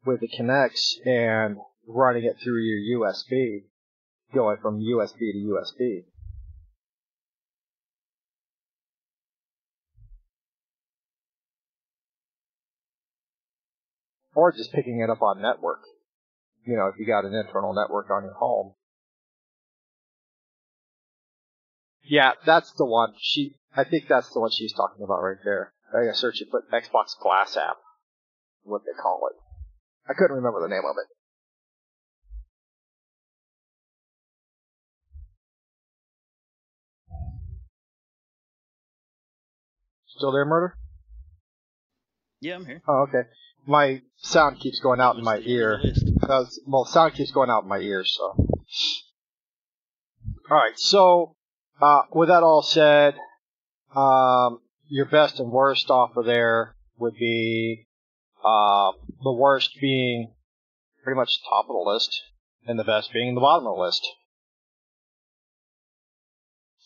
with the Kinects and running it through your USB, going from USB to USB. Or just picking it up on network. If you got an internal network on your home. Yeah, that's the one. I think that's the one she's talking about right there. I gotta search it, put Xbox Glass app. What they call it. I couldn't remember the name of it. Still there, Murder? Yeah, I'm here. Oh, okay. My sound keeps going out in my ear. Sound keeps going out in my ears, so. Alright, so, with that all said, your best and worst off of there would be, the worst being pretty much top of the list, and the best being the bottom of the list.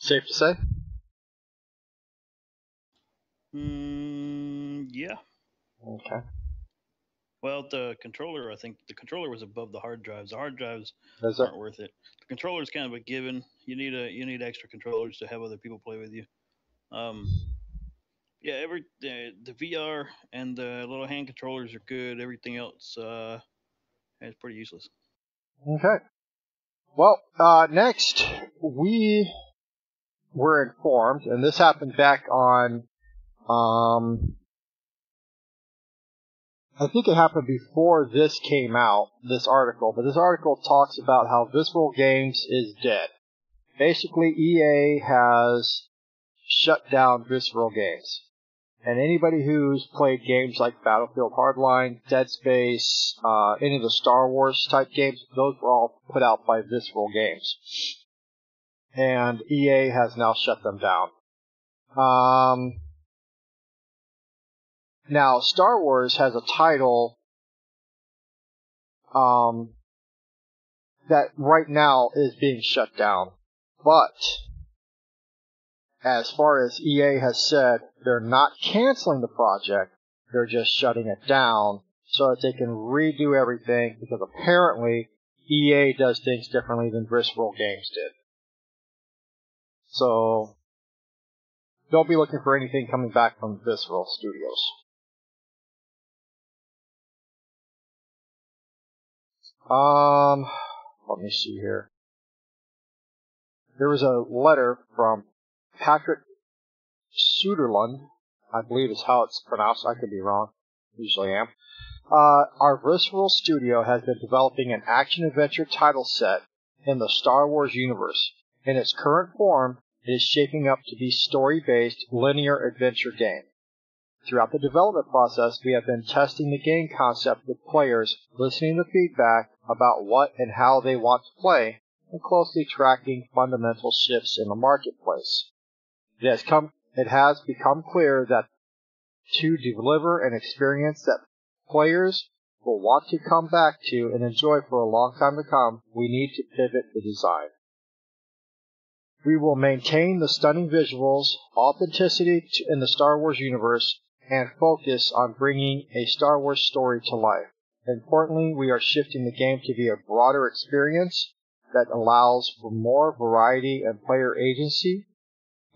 Safe to say? Yeah. Okay. Well, I think the controller was above the hard drives. The hard drives aren't worth it. The controller is kind of a given. You need extra controllers to have other people play with you. Yeah, the VR and the little hand controllers are good. Everything else is pretty useless. Okay. Well, next we were informed, and this happened back on, I think it happened before this came out, this article, but this article talks about how Visceral Games is dead. Basically, EA has shut down Visceral Games. And anybody who's played games like Battlefield Hardline, Dead Space, any of the Star Wars type games, those were all put out by Visceral Games. And EA has now shut them down. Now, Star Wars has a title that right now is being shut down. But, as far as EA has said, they're not canceling the project. they're just shutting it down so that they can redo everything, because apparently EA does things differently than Visceral Games did. So don't be looking for anything coming back from Visceral Studios. Let me see here. There was a letter from Patrick Suderlund, I believe is how it's pronounced. I could be wrong. Usually am. Our Visceral Studio has been developing an action-adventure title set in the Star Wars universe. In its current form, it is shaping up to be story-based, linear adventure game. Throughout the development process, we have been testing the game concept with players, listening to feedback about what and how they want to play, and closely tracking fundamental shifts in the marketplace. It has become clear that to deliver an experience that players will want to come back to and enjoy for a long time to come, we need to pivot the design. We will maintain the stunning visuals, authenticity in the Star Wars universe, and focus on bringing a Star Wars story to life. Importantly, we are shifting the game to be a broader experience that allows for more variety and player agency,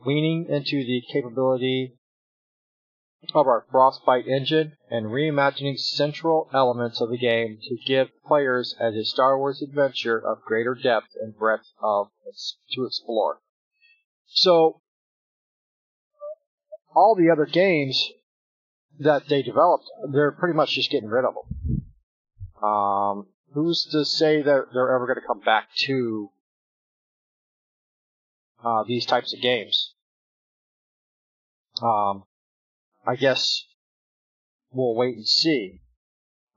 leaning into the capability of our Frostbite engine and reimagining central elements of the game to give players a Star Wars adventure of greater depth and breadth to explore. So, all the other games that they developed, they're pretty much just getting rid of them. Who's to say that they're ever going to come back to these types of games? I guess we'll wait and see.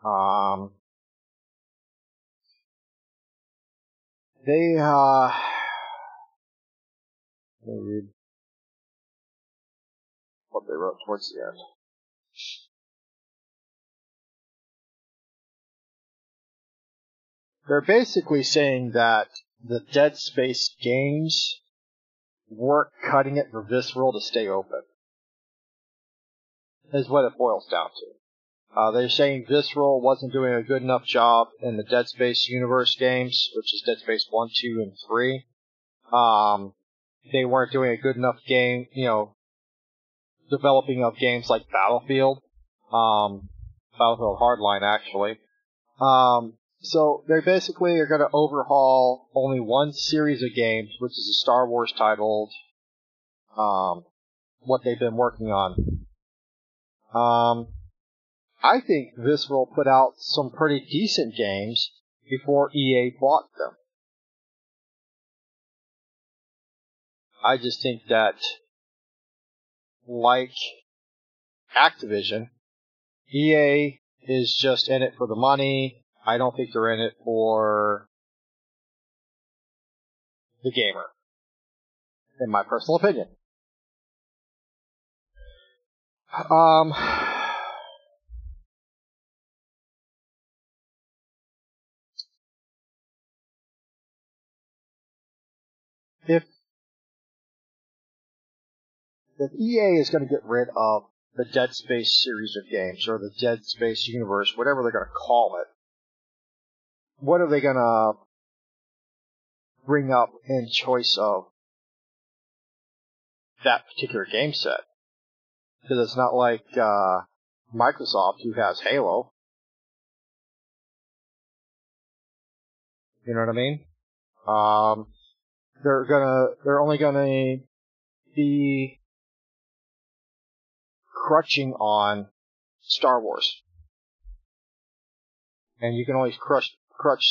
Let me read what they wrote towards the end. They're basically saying that the Dead Space games weren't cutting it for Visceral to stay open, is what it boils down to. They're saying Visceral wasn't doing a good enough job in the Dead Space universe games, which is Dead Space 1, 2, and 3. They weren't doing a good enough game, developing of games like Battlefield. Battlefield Hardline, actually. So they basically are going to overhaul only one series of games, which is a Star Wars titled, what they've been working on. I think Visceral put out some pretty decent games before EA bought them. I just think that, like Activision, EA is just in it for the money. I don't think they're in it for the gamer, in my personal opinion. If EA is going to get rid of the Dead Space series of games, or the Dead Space universe, whatever they're going to call it, what are they going to bring up in choice of that particular game set? Because it's not like Microsoft, who has Halo. You know what I mean? They're only gonna be crutching on Star Wars, and you can only crutch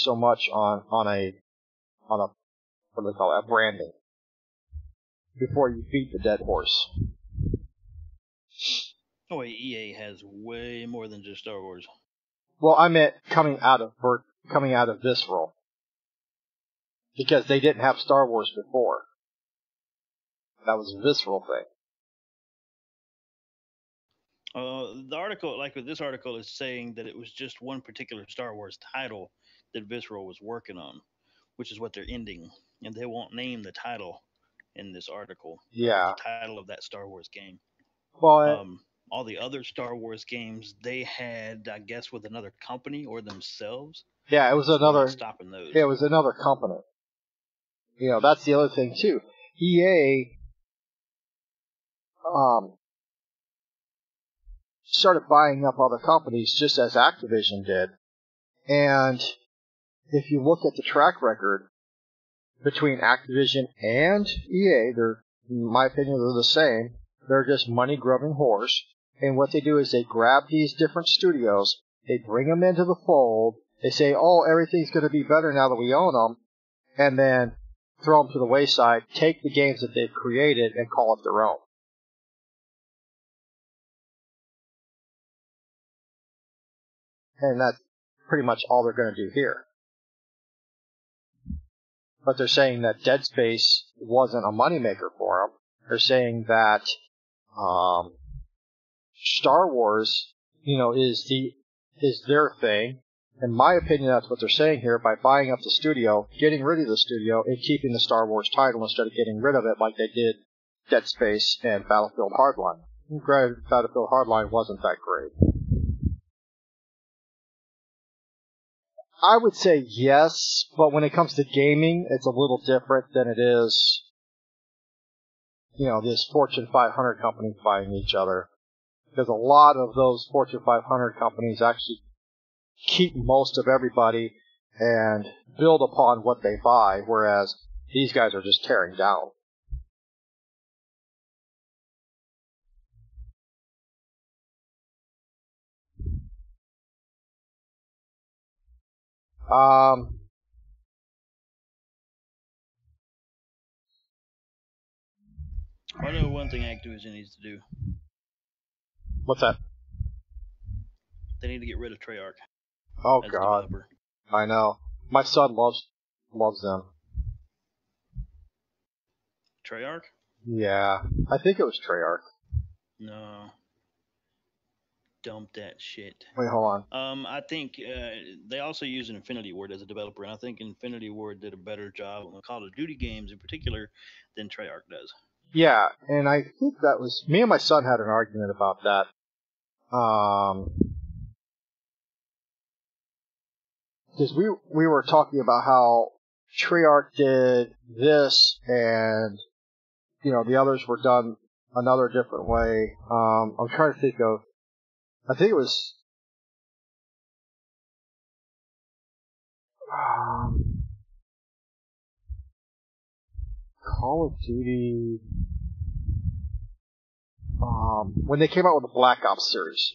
so much on a what do they call it, a branding, before you beat the dead horse. Oh, EA has way more than just Star Wars. Well, I meant coming out of Visceral, because they didn't have Star Wars before. That was a Visceral thing. The article, like with this article, is saying that it was just one particular Star Wars title that Visceral was working on, which is what they're ending, and they won't name the title in this article. Yeah. The title of that Star Wars game. Well, all the other Star Wars games they had, I guess, with another company or themselves. Yeah, it was So they're not another. stopping those. It was another company. You know, that's the other thing too. EA started buying up other companies just as Activision did, and if you look at the track record between Activision and EA, they're, in my opinion, they're the same. They're just money-grubbing whores. And what they do is they grab these different studios, they bring them into the fold, they say, oh, everything's going to be better now that we own them, and then throw them to the wayside, take the games that they've created, and call it their own. And that's pretty much all they're going to do here. But they're saying that Dead Space wasn't a moneymaker for them. They're saying that Star Wars, is their thing. In my opinion, that's what they're saying here by buying up the studio, getting rid of the studio, and keeping the Star Wars title instead of getting rid of it like they did Dead Space and Battlefield Hardline. Granted, Battlefield Hardline wasn't that great. I would say yes, but when it comes to gaming, it's a little different than it is, this Fortune 500 companies buying each other. Because a lot of those Fortune 500 companies actually keep most of everybody and build upon what they buy, whereas these guys are just tearing down. I know one thing Activision needs to do. What's that? They need to get rid of Treyarch. Oh as God, developer. I know. My son loves them. Treyarch? Yeah, I think it was Treyarch. No. Dump that shit. Wait, hold on. I think they also use Infinity Ward as a developer, and I think Infinity Ward did a better job on the Call of Duty games in particular than Treyarch does. Yeah, and I think that was me and my son had an argument about that. Because we were talking about how Treyarch did this, and the others were done another different way. I'm trying to think of. I think it was. Call of Duty. When they came out with the Black Ops series.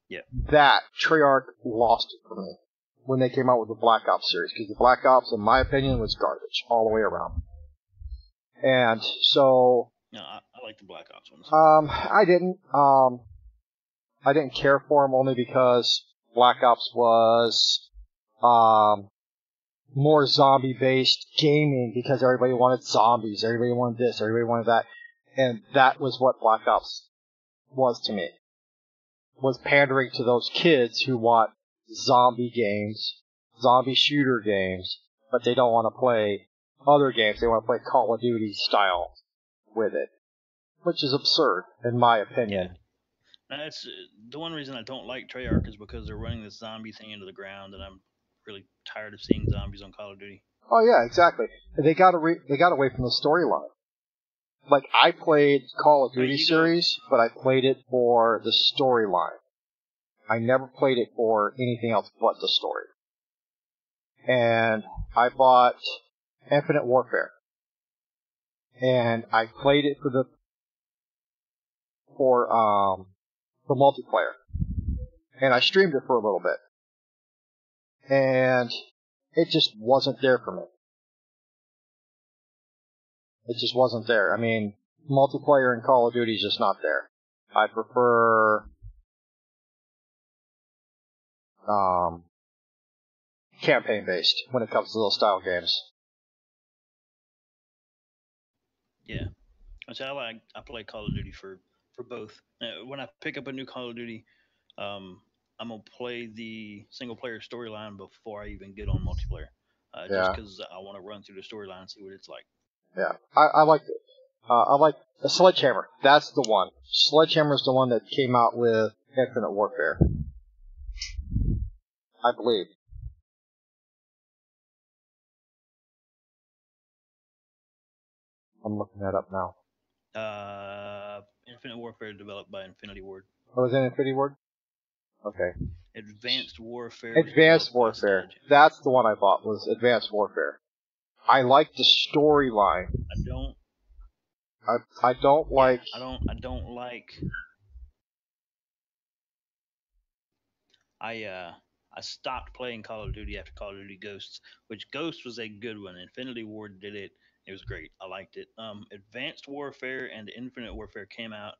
Yeah. That Treyarch lost it for me when they came out with the Black Ops series, because the Black Ops, in my opinion, was garbage all the way around. And so. No, I like the Black Ops ones. I didn't. I didn't care for them only because Black Ops was more zombie-based gaming, because everybody wanted zombies, everybody wanted this, everybody wanted that, and that was what Black Ops was to me. Was pandering to those kids who want zombie games, zombie shooter games, but they don't want to play other games. They want to play Call of Duty style with it, which is absurd, in my opinion. Yeah. That's the one reason I don't like Treyarch is because they're running this zombie thing into the ground, and I'm really tired of seeing zombies on Call of Duty. Oh yeah, exactly. They got away from the storyline. Like, I played Call of Duty series, but I played it for the storyline. I never played it for anything else but the story. And I bought Infinite Warfare, and I played it for multiplayer, and I streamed it for a little bit, and it just wasn't there for me. It just wasn't there. I mean, multiplayer in Call of Duty is just not there. I prefer campaign-based when it comes to those style games. Yeah. I play Call of Duty for both. When I pick up a new Call of Duty, I'm going to play the single-player storyline before I even get on multiplayer. Just because I want to run through the storyline and see what it's like. Yeah, I like it. I like Sledgehammer. That's the one. Sledgehammer's the one that came out with Infinite Warfare, I believe. I'm looking that up now. Infinite Warfare developed by Infinity Ward. Oh, was it Infinity Ward? Okay. Advanced Warfare. Advanced Warfare. That's the one I thought was Advanced Warfare. I like the storyline. I don't like. I stopped playing Call of Duty after Call of Duty Ghosts, which Ghost was a good one. Infinity Ward did it. It was great. I liked it. Advanced Warfare and Infinite Warfare came out.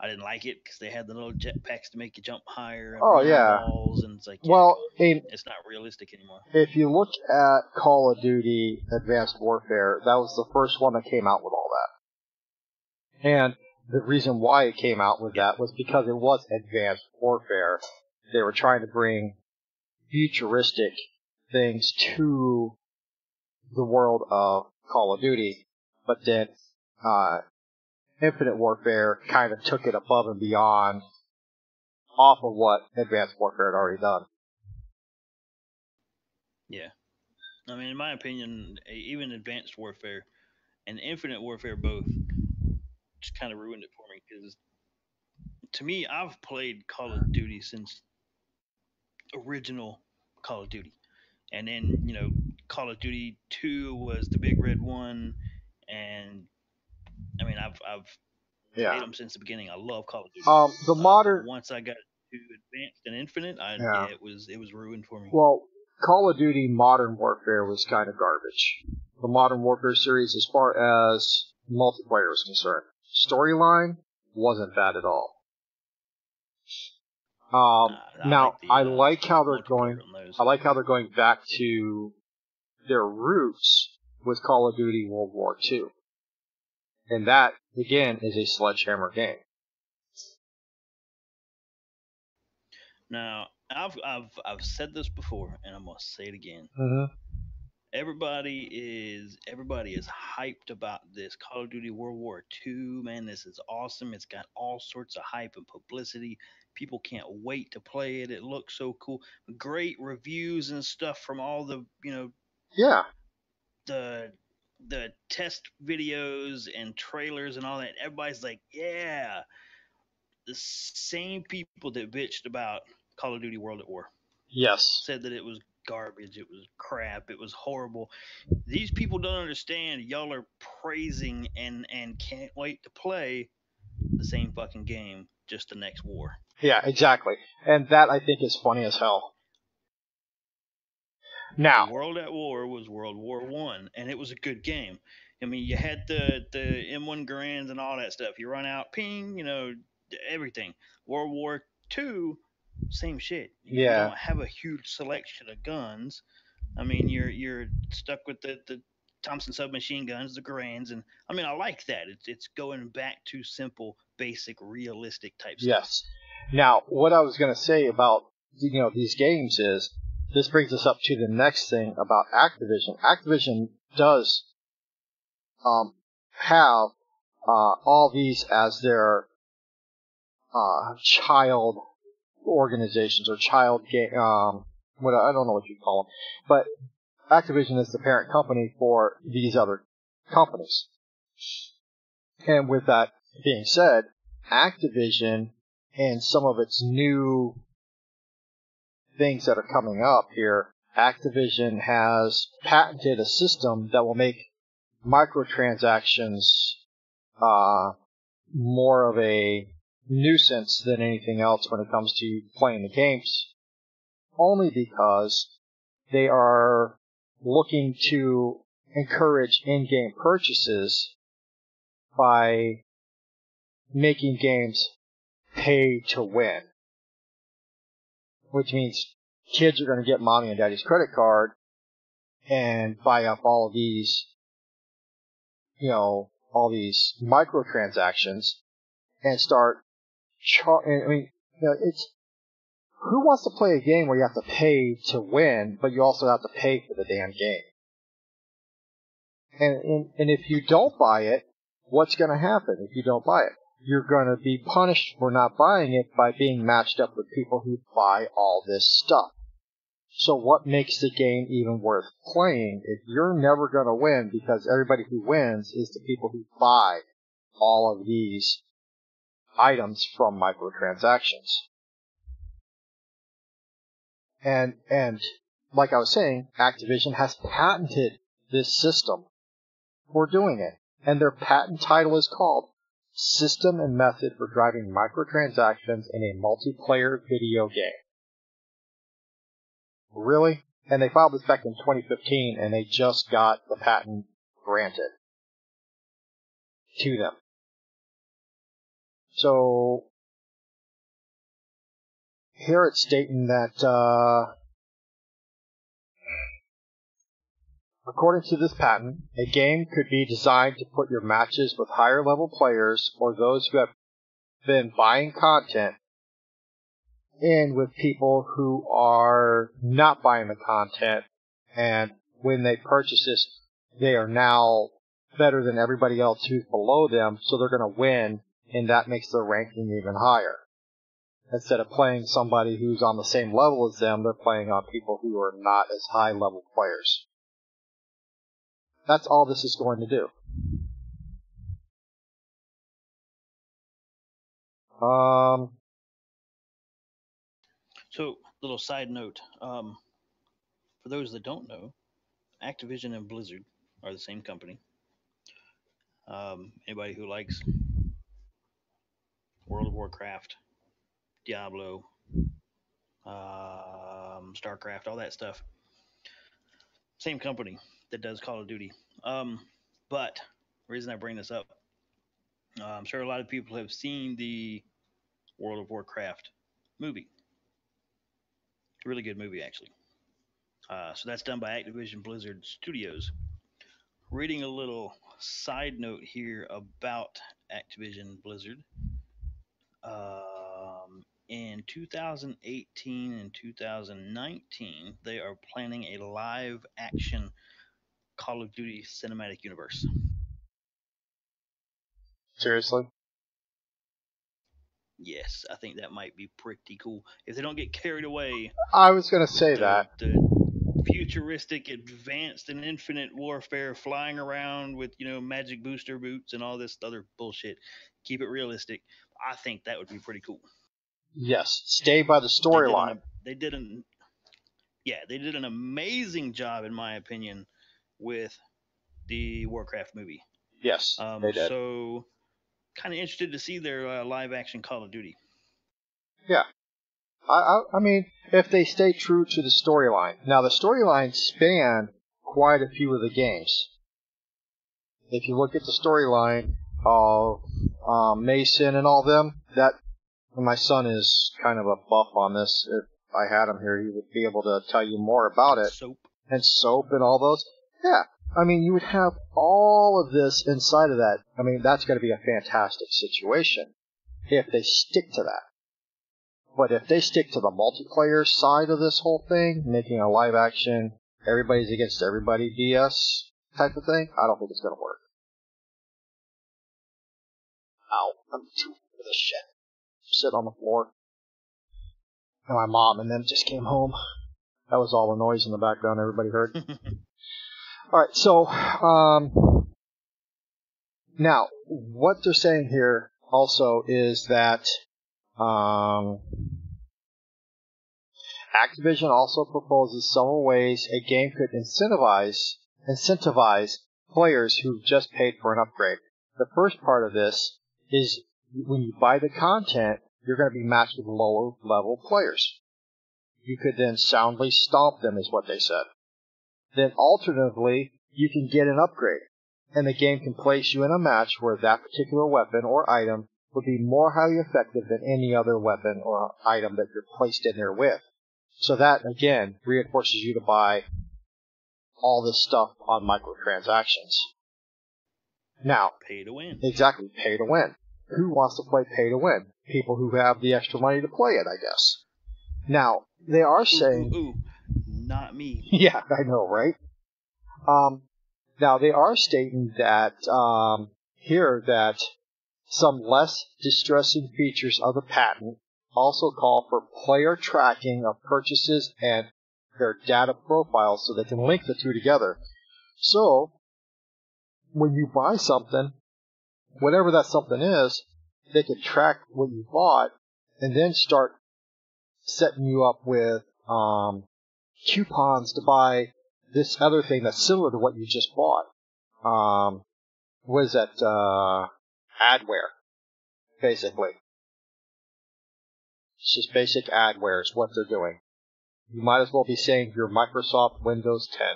I didn't like it because they had the little jetpacks to make you jump higher and walls, and it's like, it's not realistic anymore. If you look at Call of Duty Advanced Warfare, that was the first one that came out with all that. And the reason why it came out with that was because it was Advanced Warfare. They were trying to bring futuristic things to the world of Call of Duty, but then Infinite Warfare kind of took it above and beyond off of what Advanced Warfare had already done. Yeah. I mean, in my opinion, even Advanced Warfare and Infinite Warfare both just kind of ruined it for me, because to me, I've played Call of Duty since original Call of Duty. And then, Call of Duty 2 was the big red one, and I mean, I've played them since the beginning. I love Call of Duty. Once I got to Advanced and Infinite, it was ruined for me. Well, Call of Duty Modern Warfare was kind of garbage. The Modern Warfare series, as far as multiplayer was concerned, storyline wasn't bad at all. I like how they're going. I like how they're going back to their roots with Call of Duty World War II, and that again is a Sledgehammer game. Now, I've said this before, and I'm gonna say it again. Mm-hmm. Everybody is hyped about this Call of Duty World War II. Man, this is awesome. It's got all sorts of hype and publicity. People can't wait to play it. It looks so cool. Great reviews and stuff from all the the test videos and trailers and all that. Everybody's like, yeah. The same people that bitched about Call of Duty World at War. Yes. Said that it was garbage, it was crap, it was horrible. These people don't understand. Y'all are praising and can't wait to play the same fucking game, just the next war. Yeah, exactly. And that, I think, is funny as hell. Now, World at War was World War I, and it was a good game. I mean, you had the M1 Garands and all that stuff. You run out, ping, everything. World War II, same shit. You don't have a huge selection of guns. I mean, you're stuck with the Thompson submachine guns, the Garands, and I mean, I like that. It's going back to simple, basic, realistic type stuff. Yes. Now, what I was going to say about these games is, this brings us up to the next thing about Activision. Activision does have all these as their child organizations or child game. I don't know what you call them, but Activision is the parent company for these other companies. And with that being said, Activision and some of its new things that are coming up here, Activision has patented a system that will make microtransactions more of a nuisance than anything else when it comes to playing the games, only because they are looking to encourage in-game purchases by making games pay to win. Which means kids are going to get mommy and daddy's credit card and buy up all these, all these microtransactions and start it's, who wants to play a game where you have to pay to win, but you also have to pay for the damn game? And if you don't buy it, what's going to happen if you don't buy it? You're going to be punished for not buying it by being matched up with people who buy all this stuff. So what makes the game even worth playing if you're never going to win, because everybody who wins is the people who buy all of these items from microtransactions. And like I was saying, Activision has patented this system for doing it. And their patent title is called System and Method for Driving Microtransactions in a Multiplayer Video Game. Really? And they filed this back in 2015, and they just got the patent granted to them. So, here it's stating that, according to this patent, a game could be designed to put your matches with higher level players or those who have been buying content in with people who are not buying the content, and when they purchase this, they are now better than everybody else who's below them, so they're going to win, and that makes their ranking even higher. Instead of playing somebody who's on the same level as them, they're playing on people who are not as high level players. That's all this is going to do. So, little side note. For those that don't know, Activision and Blizzard are the same company. Anybody who likes World of Warcraft, Diablo, StarCraft, all that stuff. Same company that does Call of Duty. But the reason I bring this up, I'm sure a lot of people have seen the World of Warcraft movie. Really good movie, actually. So that's done by Activision Blizzard Studios. Reading a little side note here about Activision Blizzard. In 2018 and 2019, they are planning a live action Call of Duty cinematic universe. Seriously? Yes, I think that might be pretty cool. If they don't get carried away. I was going to say that. The futuristic, advanced, and infinite warfare flying around with, magic booster boots and all this other bullshit. Keep it realistic. I think that would be pretty cool. Yes, stay by the storyline. They did an amazing job, in my opinion, with the Warcraft movie. Yes, they did. So, kind of interested to see their live-action Call of Duty. Yeah. I mean, if they stay true to the storyline. Now, the storylines span quite a few of the games. If you look at the storyline of Mason and all them, my son is kind of a buff on this. If I had him here, he would be able to tell you more about it. Soap and all those. Yeah. I mean, you would have all of this inside of that. I mean, that's going to be a fantastic situation if they stick to that. But if they stick to the multiplayer side of this whole thing, making a live action, everybody's against everybody BS type of thing, I don't think it's going to work. Ow, I'm too for this shit. Sit on the floor. And my mom and them just came home. That was all the noise in the background everybody heard. Alright, so, now, what they're saying here also is that, Activision also proposes several ways a game could incentivize players who've just paid for an upgrade. The first part of this is when you buy the content, you're going to be matched with lower level players. You could then soundly stomp them, is what they said. Then alternatively, you can get an upgrade, and the game can place you in a match where that particular weapon or item would be more highly effective than any other weapon or item that you're placed in there with. So that, again, reinforces you to buy all this stuff on microtransactions. Now, pay to win. Exactly, pay to win. Who wants to play pay to win? People who have the extra money to play it, I guess. Now, they are saying... Not me. Yeah, I know, right? Now, they are stating that here that some less distressing features of the patent also call for player tracking of purchases and their data profiles so they can link the two together. So, when you buy something, whatever that something is, they can track what you bought and then start setting you up with coupons to buy this other thing that's similar to what you just bought. What is that? Adware, basically. It's just basic adware is what they're doing. You might as well be saying you're Microsoft Windows 10.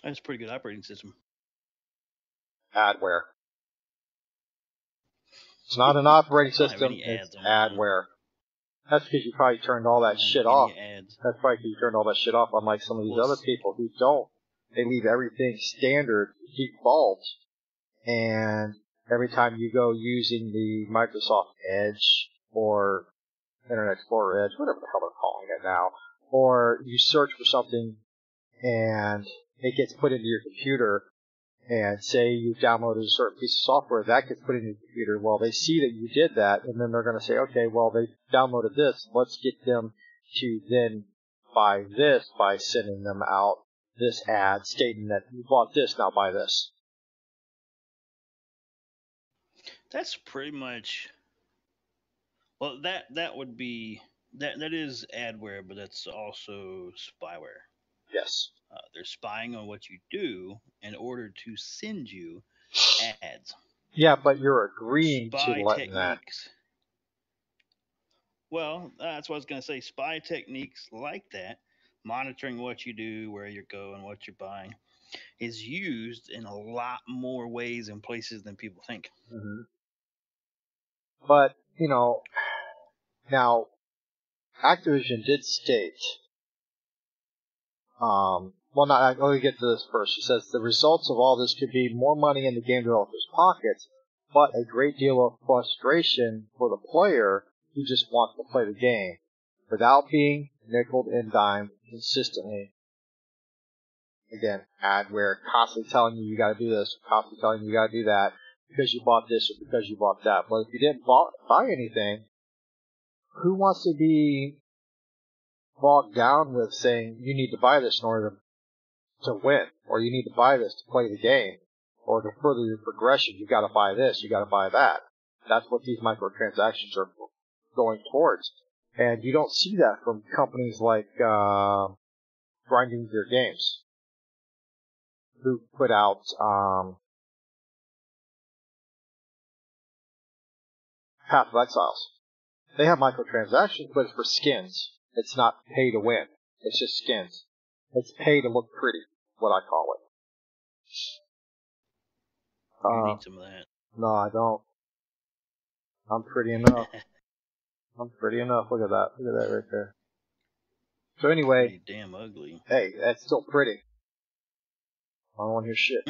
That's a pretty good operating system. Adware. It's not an operating system, it's adware. That's because you probably turned all that shit off. That's probably because you turned all that shit off, unlike some of these other people who don't. They leave everything standard, default, and every time you go using the Microsoft Edge or Internet Explorer Edge, whatever the hell they're calling it now, or you search for something and it gets put into your computer, and say you downloaded a certain piece of software, that gets put into your computer. Well, they see that you did that, and then they're going to say, okay, well, they downloaded this. Let's get them to then buy this by sending them out this ad stating that you bought this, now buy this. That's pretty much, well, that would be, that is adware, but that's also spyware. Yes. They're spying on what you do in order to send you ads. Yeah, but you're agreeing to letting techniques. that. Well, that's what I was going to say. Spy techniques like that, monitoring what you do, where you're going, what you're buying, is used in a lot more ways and places than people think. Mm-hmm. But, now, Activision did state, let me get to this first. It says, the results of all this could be more money in the game developers' pockets, but a great deal of frustration for the player who just wants to play the game without being nickeled and dimed consistently. Again, adware, constantly telling you you gotta do this, constantly telling you gotta do that, because you bought this or because you bought that. But if you didn't buy anything, who wants to be bogged down with saying you need to buy this in order to win, or you need to buy this to play the game, or to further your progression, you gotta buy this, you gotta buy that. That's what these microtransactions are going towards. And you don't see that from companies like Grinding Gear Games, who put out Path of Exiles. They have microtransactions, but it's for skins. It's not pay to win. It's just skins. It's pay to look pretty, what I call it. You need some of that. No, I don't. I'm pretty enough. I'm pretty enough. Look at that. Look at that right there. So anyway. Pretty damn ugly. Hey, that's still pretty. I don't want to hear shit.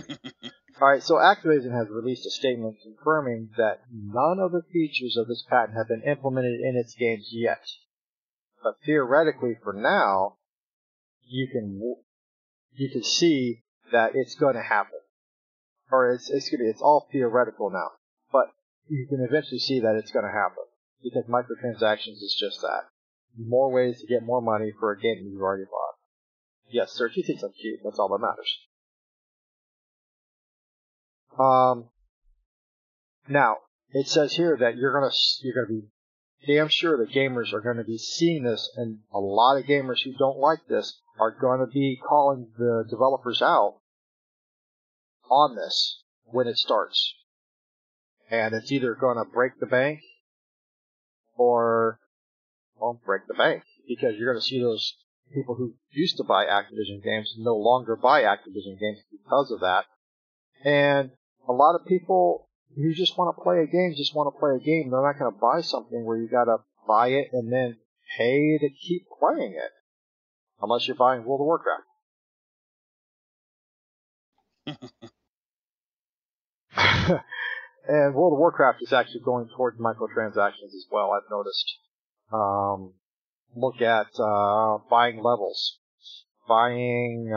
Alright, so Activision has released a statement confirming that none of the features of this patent have been implemented in its games yet. But theoretically, for now, you can see that it's going to happen. Or it's all theoretical now. But you can eventually see that it's going to happen. Because microtransactions is just that. More ways to get more money for a game that you've already bought. Yes, sir, you think I'm cute. That's all that matters. Now, it says here that you're gonna be damn sure that gamers are gonna be seeing this, and a lot of gamers who don't like this are gonna be calling the developers out on this when it starts. And it's either gonna break the bank or won't break the bank, because you're gonna see those people who used to buy Activision games no longer buy Activision games because of that. And a lot of people who just want to play a game just want to play a game. They're not going to buy something where you got to buy it and then pay to keep playing it, unless you're buying World of Warcraft. And World of Warcraft is actually going towards microtransactions as well, I've noticed. Look at buying levels, buying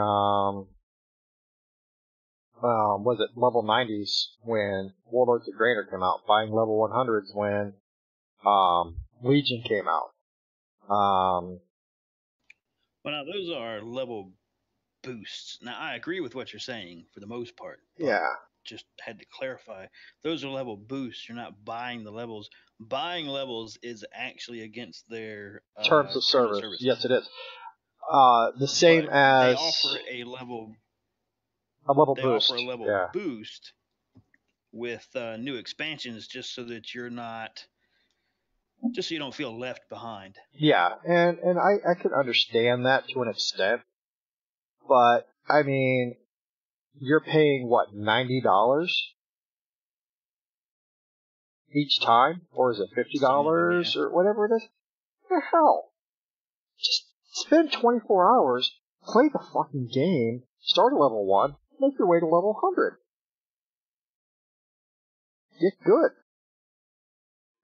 was it level 90s when Warlords of Draenor came out, buying level 100s when Legion came out. Well, now those are level boosts. Now, I agree with what you're saying for the most part. Yeah. Just had to clarify. Those are level boosts. You're not buying the levels. Buying levels is actually against their Terms of service. Yes, it is. The same but as they offer a level boost. Offer a level boost with new expansions, just so that you're not, just so you don't feel left behind. Yeah, and I can understand that to an extent, but I mean, you're paying what, $90 each time, or is it $50 or whatever it is? What the hell? Just spend 24 hours, play the fucking game, start at level 1, make your way to level 100. Get good.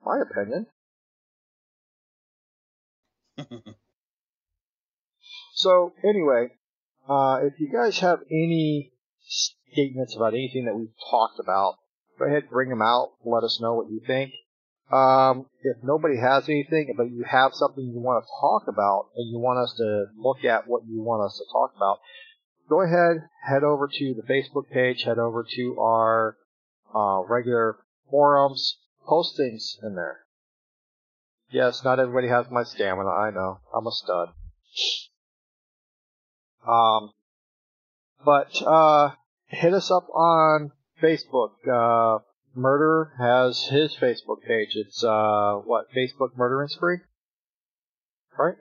My opinion. So, anyway, if you guys have any statements about anything that we've talked about, go ahead, bring them out, let us know what you think. If nobody has anything, but you have something you want to talk about, and you want us to look at what you want us to talk about, go ahead, head over to the Facebook page, head over to our regular forums, post things in there. Yes, not everybody has my stamina, I know. I'm a stud. But hit us up on Facebook. Murder has his Facebook page. It's Facebook Murder and Spree, right?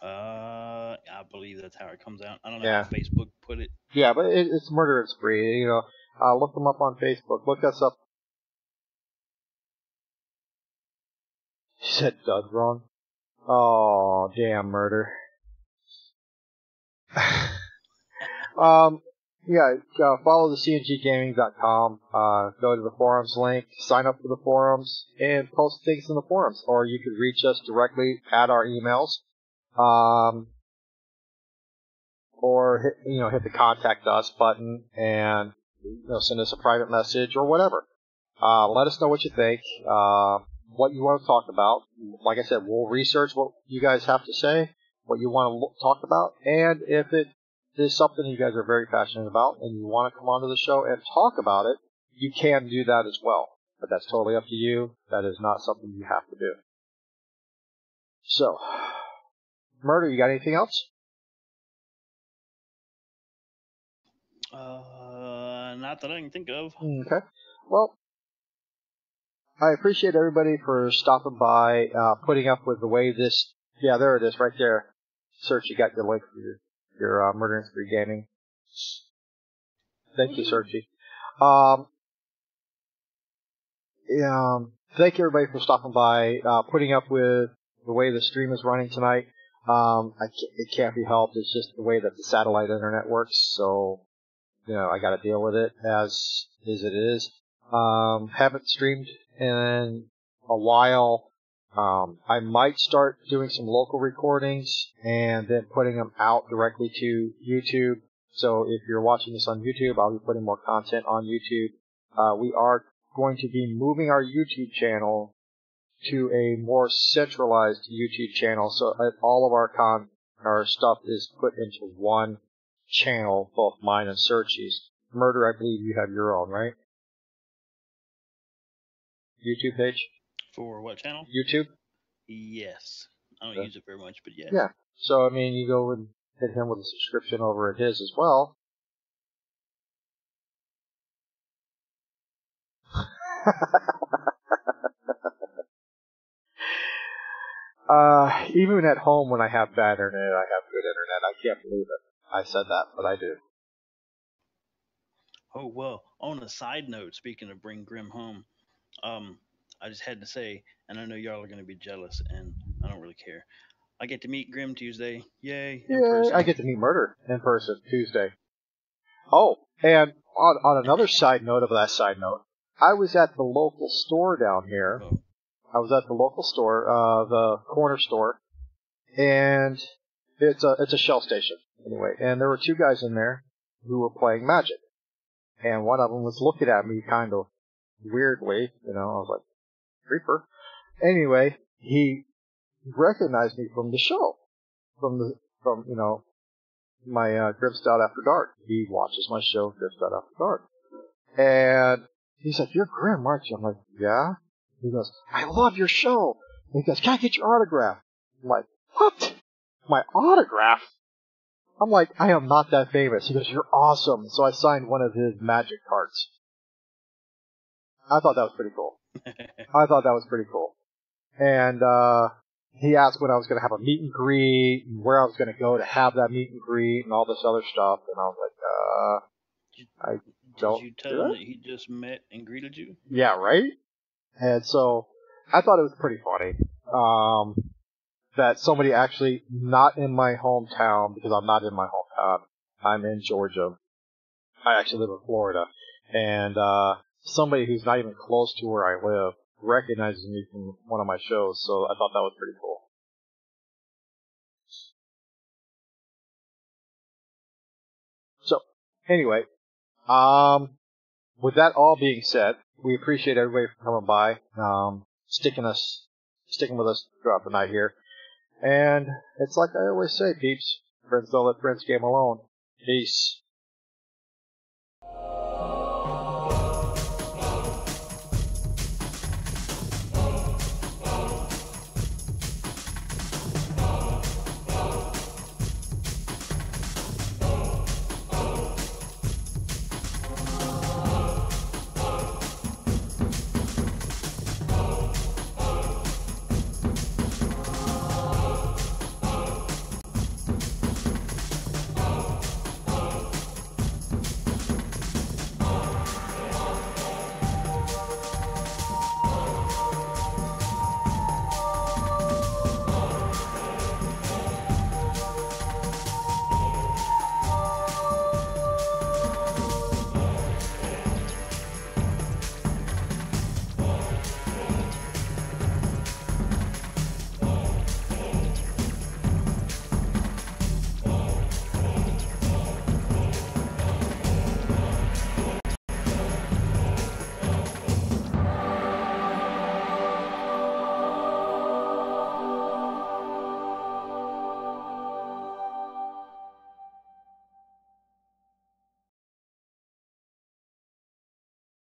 I believe that's how it comes out. I don't know how Facebook put it. Yeah, but it's Murder and Spree. You know, look them up on Facebook. Look us up. You said Doug wrong. Oh, damn, Murder. Follow the CNGgaming.com, go to the forums link, sign up for the forums, and post things in the forums. Or you could reach us directly at our emails, or hit the contact us button and send us a private message or whatever. Let us know what you think, what you want to talk about. Like I said, we'll research what you guys have to say, what you want to talk about, and if it is something you guys are very passionate about and you want to come onto the show and talk about it, you can do that as well. But that's totally up to you. That is not something you have to do. So, Murder, you got anything else? Not that I can think of. Okay. Well, I appreciate everybody for stopping by, putting up with the way this... Yeah, there it is, right there. Search, you got your link for your Murder and Spree Gaming. Thank you, Searchy. Thank you, everybody, for stopping by, putting up with the way the stream is running tonight. It can't be helped. It's just the way that the satellite internet works, so... I got to deal with it as it is. Haven't streamed in a while. I might start doing some local recordings and then putting them out directly to YouTube. So if you're watching this on YouTube, I'll be putting more content on YouTube. We are going to be moving our YouTube channel to a more centralized YouTube channel, so that all of our stuff is put into one channel, both mine and Searchy's. Murder, I believe you have your own, right? YouTube page? For what channel? YouTube? Yes. I don't use it very much, but yes. Yeah. So, I mean, you go and hit him with a subscription over at his as well. Even at home when I have bad internet, I have good internet. I can't believe it. I said that, but I do. Oh, well, on a side note, speaking of bring Grim home, I just had to say, and I know y'all are going to be jealous, and I don't really care. I get to meet Grim Tuesday. Yay, in person. I get to meet Murder in person Tuesday. Oh, and on another side note of that side note, I was at the local store down here. Oh. I was at the local store, the corner store, and it's a Shell station. Anyway, and there were two guys in there who were playing Magic. And one of them was looking at me kind of weirdly. I was like, creeper. Anyway, he recognized me from the show. From my Grips Out After Dark. He watches my show, Grips Out After Dark. And he's like, "You're Grim, aren't you?" I'm like, "Yeah." He goes, "I love your show." And he goes, "Can I get your autograph?" I'm like, "What? My autograph?" I'm like, "I am not that famous." He goes, "You're awesome." So I signed one of his Magic cards. I thought that was pretty cool. And he asked when I was going to have a meet and greet, and where I was going to go to have that meet and greet, and all this other stuff. And I was like, I don't. Did you tell him that he just met and greeted you? Yeah, right? And so I thought it was pretty funny that somebody actually not in my hometown, because I'm not in my hometown. I'm in Georgia. I actually live in Florida. And somebody who's not even close to where I live recognizes me from one of my shows, so I thought that was pretty cool. So, anyway, with that all being said, we appreciate everybody for coming by, sticking with us throughout the night here. And it's like I always say, peeps, friends don't let friends game alone. Peace.